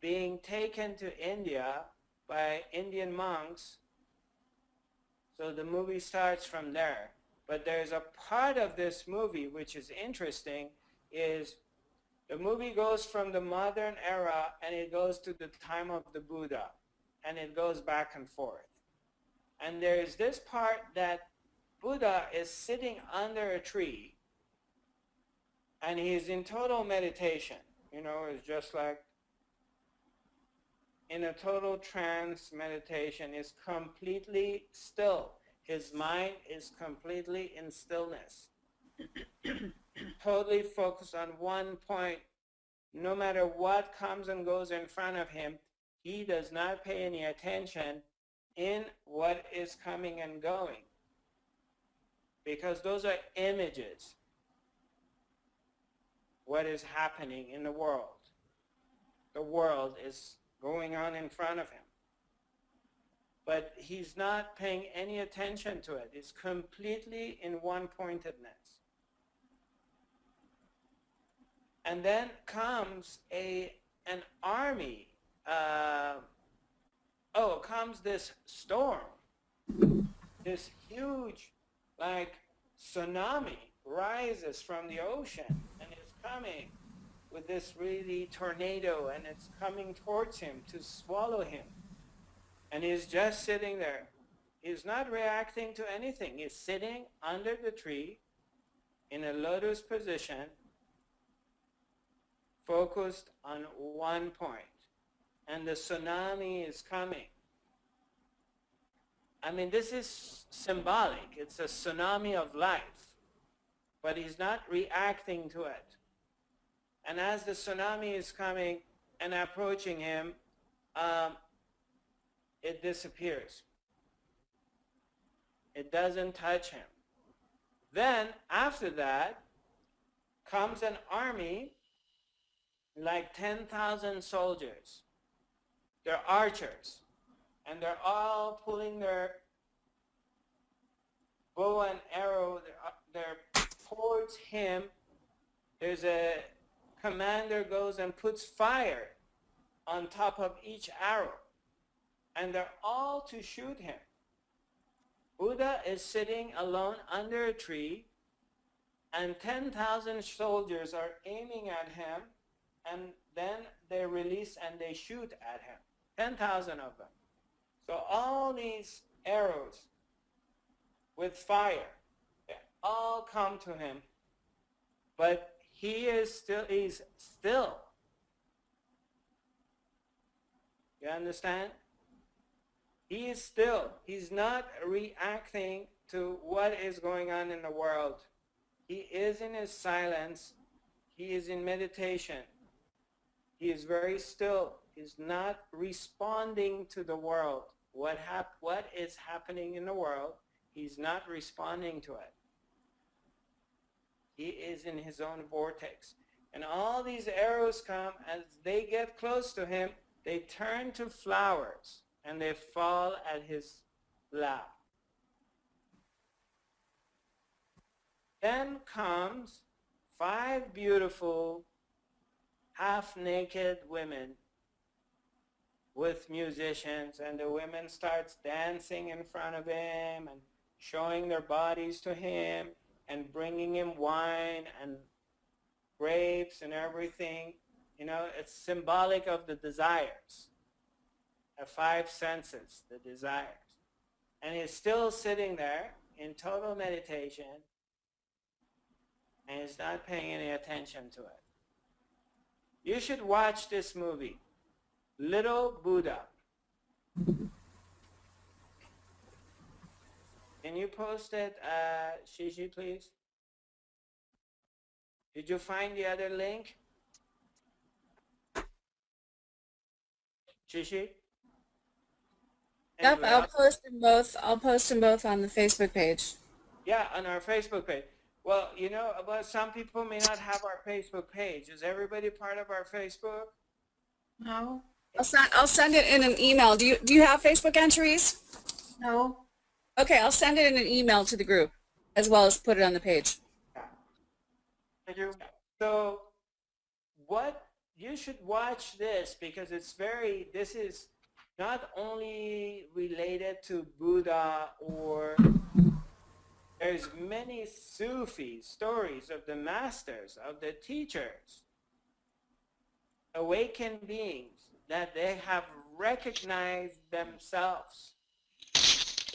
Speaker 1: being taken to India by Indian monks. So the movie starts from there. But there's a part of this movie which is interesting, is the movie goes from the modern era and it goes to the time of the Buddha. And it goes back and forth. And there's this part that Buddha is sitting under a tree and he's in total meditation. You know, it's just like in a total trance meditation, is completely still. His mind is completely in stillness. Totally focused on one point. No matter what comes and goes in front of him, he does not pay any attention in what is coming and going. Because those are images. What is happening in the world. The world is going on in front of him. But he's not paying any attention to it. It's completely in one-pointedness. And then comes an army. Comes this storm. This huge, like, tsunami rises from the ocean and is coming with this really tornado, and it's coming towards him to swallow him. And he's just sitting there. He's not reacting to anything. He's sitting under the tree in a lotus position, focused on one point. And the tsunami is coming. I mean, this is symbolic. It's a tsunami of life. But he's not reacting to it. And as the tsunami is coming and approaching him, it disappears. It doesn't touch him. Then, after that, comes an army, like 10,000 soldiers. They're archers. And they're all pulling their bow and arrow. They're towards him. There's a commander goes and puts fire on top of each arrow. And they're all to shoot him. Buddha is sitting alone under a tree, and 10,000 soldiers are aiming at him, and then they release and they shoot at him. 10,000 of them. So all these arrows with fire, they all come to him, but he's still. You understand? He is still. He's not reacting to what is going on in the world. He is in his silence. He is in meditation. He is very still. He's not responding to the world. What is happening in the world, he's not responding to it. He is in his own vortex. And all these arrows come, as they get close to him, they turn to flowers and they fall at his lap. Then comes 5 beautiful half-naked women with musicians, and the women starts dancing in front of him and showing their bodies to him and bringing him wine and grapes and everything. You know, it's symbolic of the desires, the 5 senses, the desires. And he's still sitting there in total meditation, and he's not paying any attention to it. You should watch this movie, Little Buddha. Can you post it, Shishi, please? Did you find the other link? Shishi?
Speaker 2: Yep,
Speaker 1: Anybody
Speaker 2: I'll
Speaker 1: else?
Speaker 2: post them both. I'll post them both on the Facebook page.
Speaker 1: Yeah, on our Facebook page. Well, you know, but some people may not have our Facebook page. Is everybody part of our Facebook?
Speaker 3: No.
Speaker 2: I'll send it in an email. Do you have Facebook entries?
Speaker 3: No.
Speaker 2: Okay, I'll send it in an email to the group, as well as put it on the page.
Speaker 1: Yeah.
Speaker 5: Thank you.
Speaker 1: So what you should watch this, because this is not only related to Buddha, or there's many Sufi stories of the masters, of the teachers, awakened beings, that they have recognized themselves.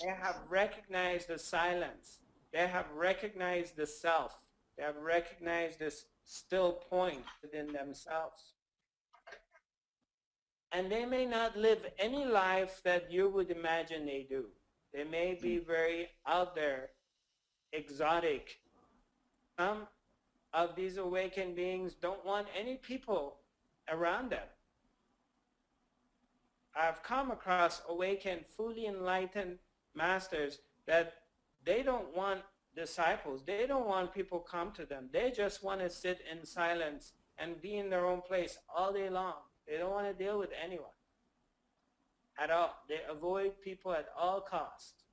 Speaker 1: They have recognized the silence. They have recognized the self. They have recognized this still point within themselves. And they may not live any life that you would imagine they do. They may be very out there, exotic. Some of these awakened beings don't want any people around them. I've come across awakened, fully enlightened masters that they don't want disciples. They don't want people come to them. They just want to sit in silence and be in their own place all day long. They don't want to deal with anyone at all. They avoid people at all costs.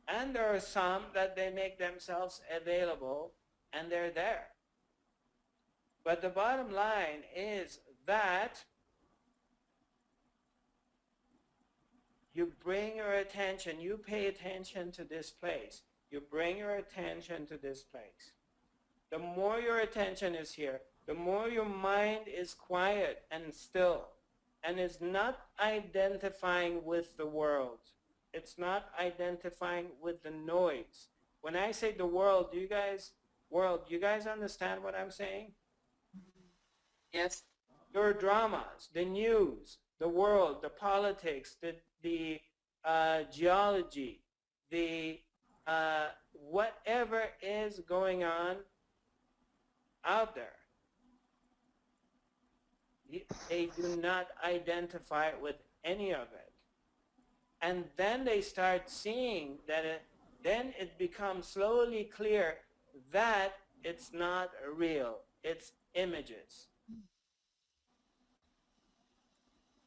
Speaker 1: And there are some that they make themselves available and they're there. But the bottom line is that you bring your attention, you pay attention to this place. You bring your attention to this place. The more your attention is here, the more your mind is quiet and still and is not identifying with the world. It's not identifying with the noise. When I say the world, you guys understand what I'm saying?
Speaker 2: Yes.
Speaker 1: Your dramas, the news, the world, the politics, the geology, the whatever is going on out there, they do not identify with any of it. And then they start seeing that then it becomes slowly clear that it's not real, it's images.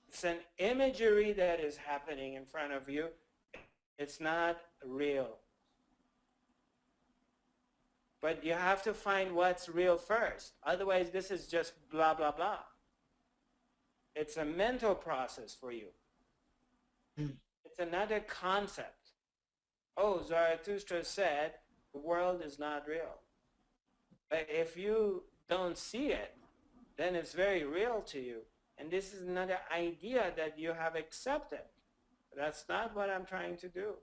Speaker 1: It's an imagery that is happening in front of you. It's not real. But you have to find what's real first. Otherwise, this is just blah, blah, blah. It's a mental process for you. It's another concept. Oh, Zarathustra said the world is not real. But if you don't see it, then it's very real to you. And this is another idea that you have accepted. That's not what I'm trying to do.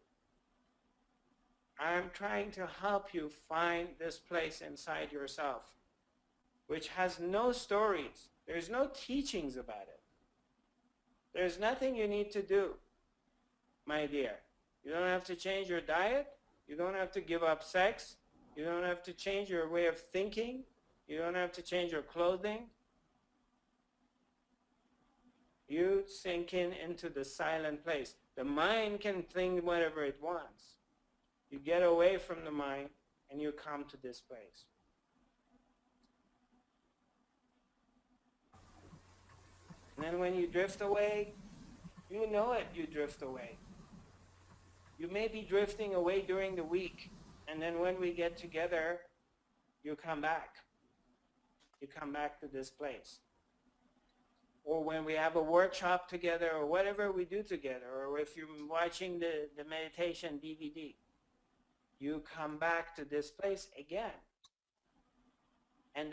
Speaker 1: I'm trying to help you find this place inside yourself, which has no stories. There's no teachings about it. There's nothing you need to do, my dear. You don't have to change your diet. You don't have to give up sex. You don't have to change your way of thinking. You don't have to change your clothing. You sink into the silent place. The mind can think whatever it wants. You get away from the mind and you come to this place. And then when you drift away, you know it, you drift away. You may be drifting away during the week, and then when we get together, you come back. You come back to this place. Or when we have a workshop together, or whatever we do together, or if you're watching the meditation DVD, you come back to this place again. And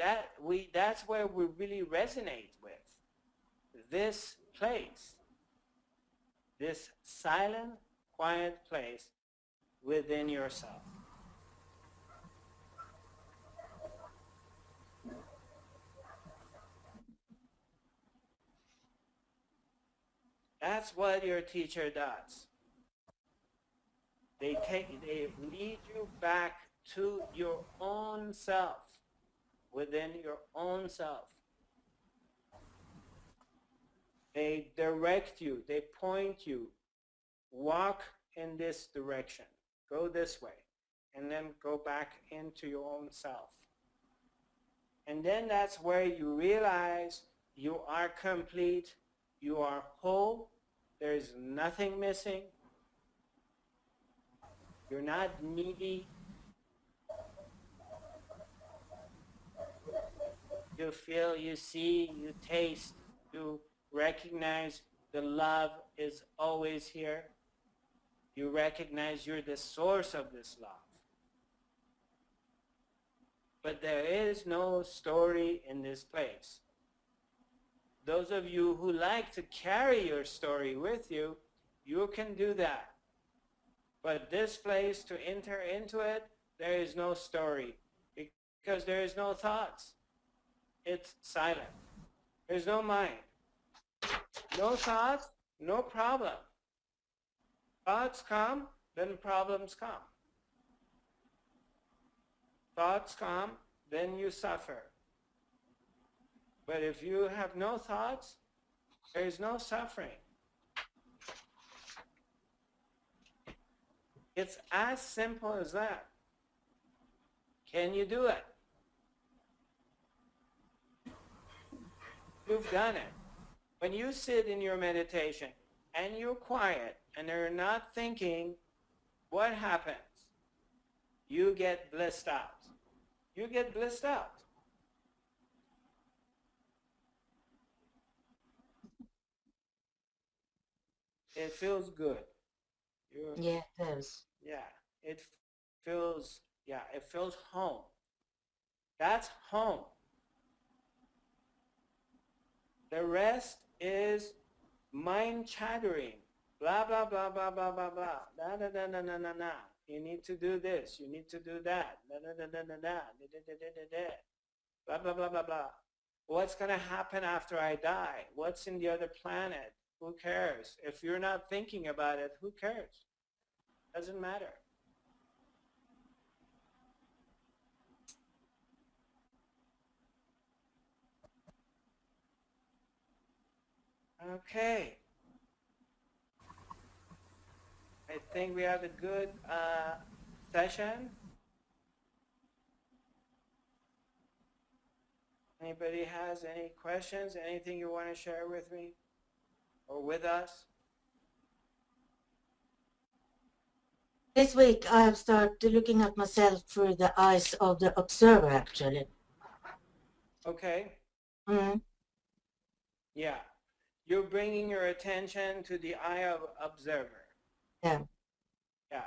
Speaker 1: that's where we really resonate with. This place, this silent, quiet place within yourself. That's what your teacher does. They lead you back to your own self, within your own self. They direct you, they point you, walk in this direction, go this way, and then go back into your own self. And then that's where you realize you are complete, you are whole, there's nothing missing, you're not needy, you feel, you see, you taste, you recognize the love is always here. You recognize you're the source of this love. But there is no story in this place. Those of you who like to carry your story with you, you can do that. But this place, to enter into it, there is no story because there is no thoughts. It's silent. There's no mind. No thoughts, no problem. Thoughts come, then problems come. Thoughts come, then you suffer. But if you have no thoughts, there is no suffering. It's as simple as that. Can you do it? You've done it. When you sit in your meditation and you're quiet and you're not thinking, what happens? You get blissed out. You get blissed out. It feels good.
Speaker 6: Yeah, it does.
Speaker 1: Yeah, it feels home. That's home. The rest is mind chattering. Blah, blah, blah, blah, blah, blah, blah. Da, da, da, da, da, da, da. You need to do this. You need to do that. Da, da, da, da, da, da, da, da, da, da, da. Blah, blah, blah, blah, blah. What's going to happen after I die? What's in the other planet? Who cares? If you're not thinking about it, who cares? Doesn't matter. Okay. I think we had a good session. Anybody has any questions? Anything you want to share with me or with us?
Speaker 6: This week I have started looking at myself through the eyes of the observer, actually.
Speaker 1: Okay.
Speaker 6: Mm.
Speaker 1: Yeah. You're bringing your attention to the eye of observer.
Speaker 6: Yeah.
Speaker 1: Yeah.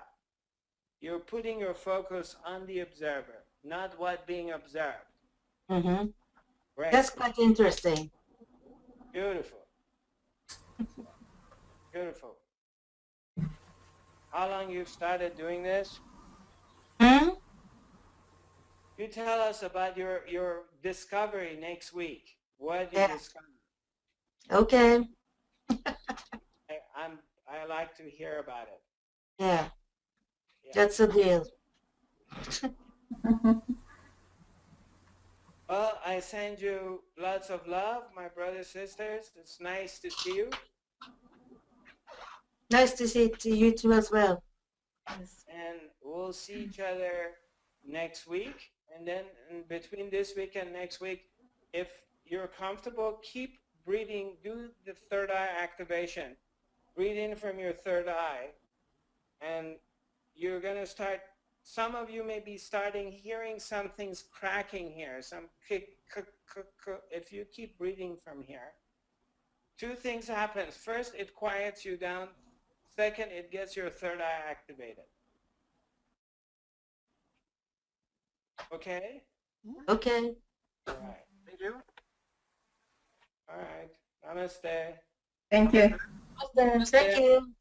Speaker 1: You're putting your focus on the observer, not what being observed.
Speaker 6: Mm-hmm.
Speaker 1: Right.
Speaker 6: That's quite interesting.
Speaker 1: Beautiful. Beautiful. How long you've started doing this?
Speaker 6: Hmm?
Speaker 1: You tell us about your discovery next week. What you
Speaker 6: Yeah.
Speaker 1: discovered.
Speaker 6: Okay.
Speaker 1: I like to hear about it.
Speaker 6: Yeah.
Speaker 1: Yeah.
Speaker 6: That's a deal.
Speaker 1: Well, I send you lots of love, my brothers, sisters. It's nice to see you.
Speaker 6: Nice to see you too as well.
Speaker 1: And we'll see each other next week. And then in between this week and next week, if you're comfortable, keep breathing, do the third eye activation. Breathe in from your third eye, and you're going to start, some of you may be starting hearing some things cracking here, some kick, if you keep breathing from here. Two things happen. First, it quiets you down. Second, it gets your third eye activated. Okay?
Speaker 6: Okay.
Speaker 1: All right.
Speaker 5: Thank you.
Speaker 1: All right. Namaste.
Speaker 3: Thank you.
Speaker 6: Thank you.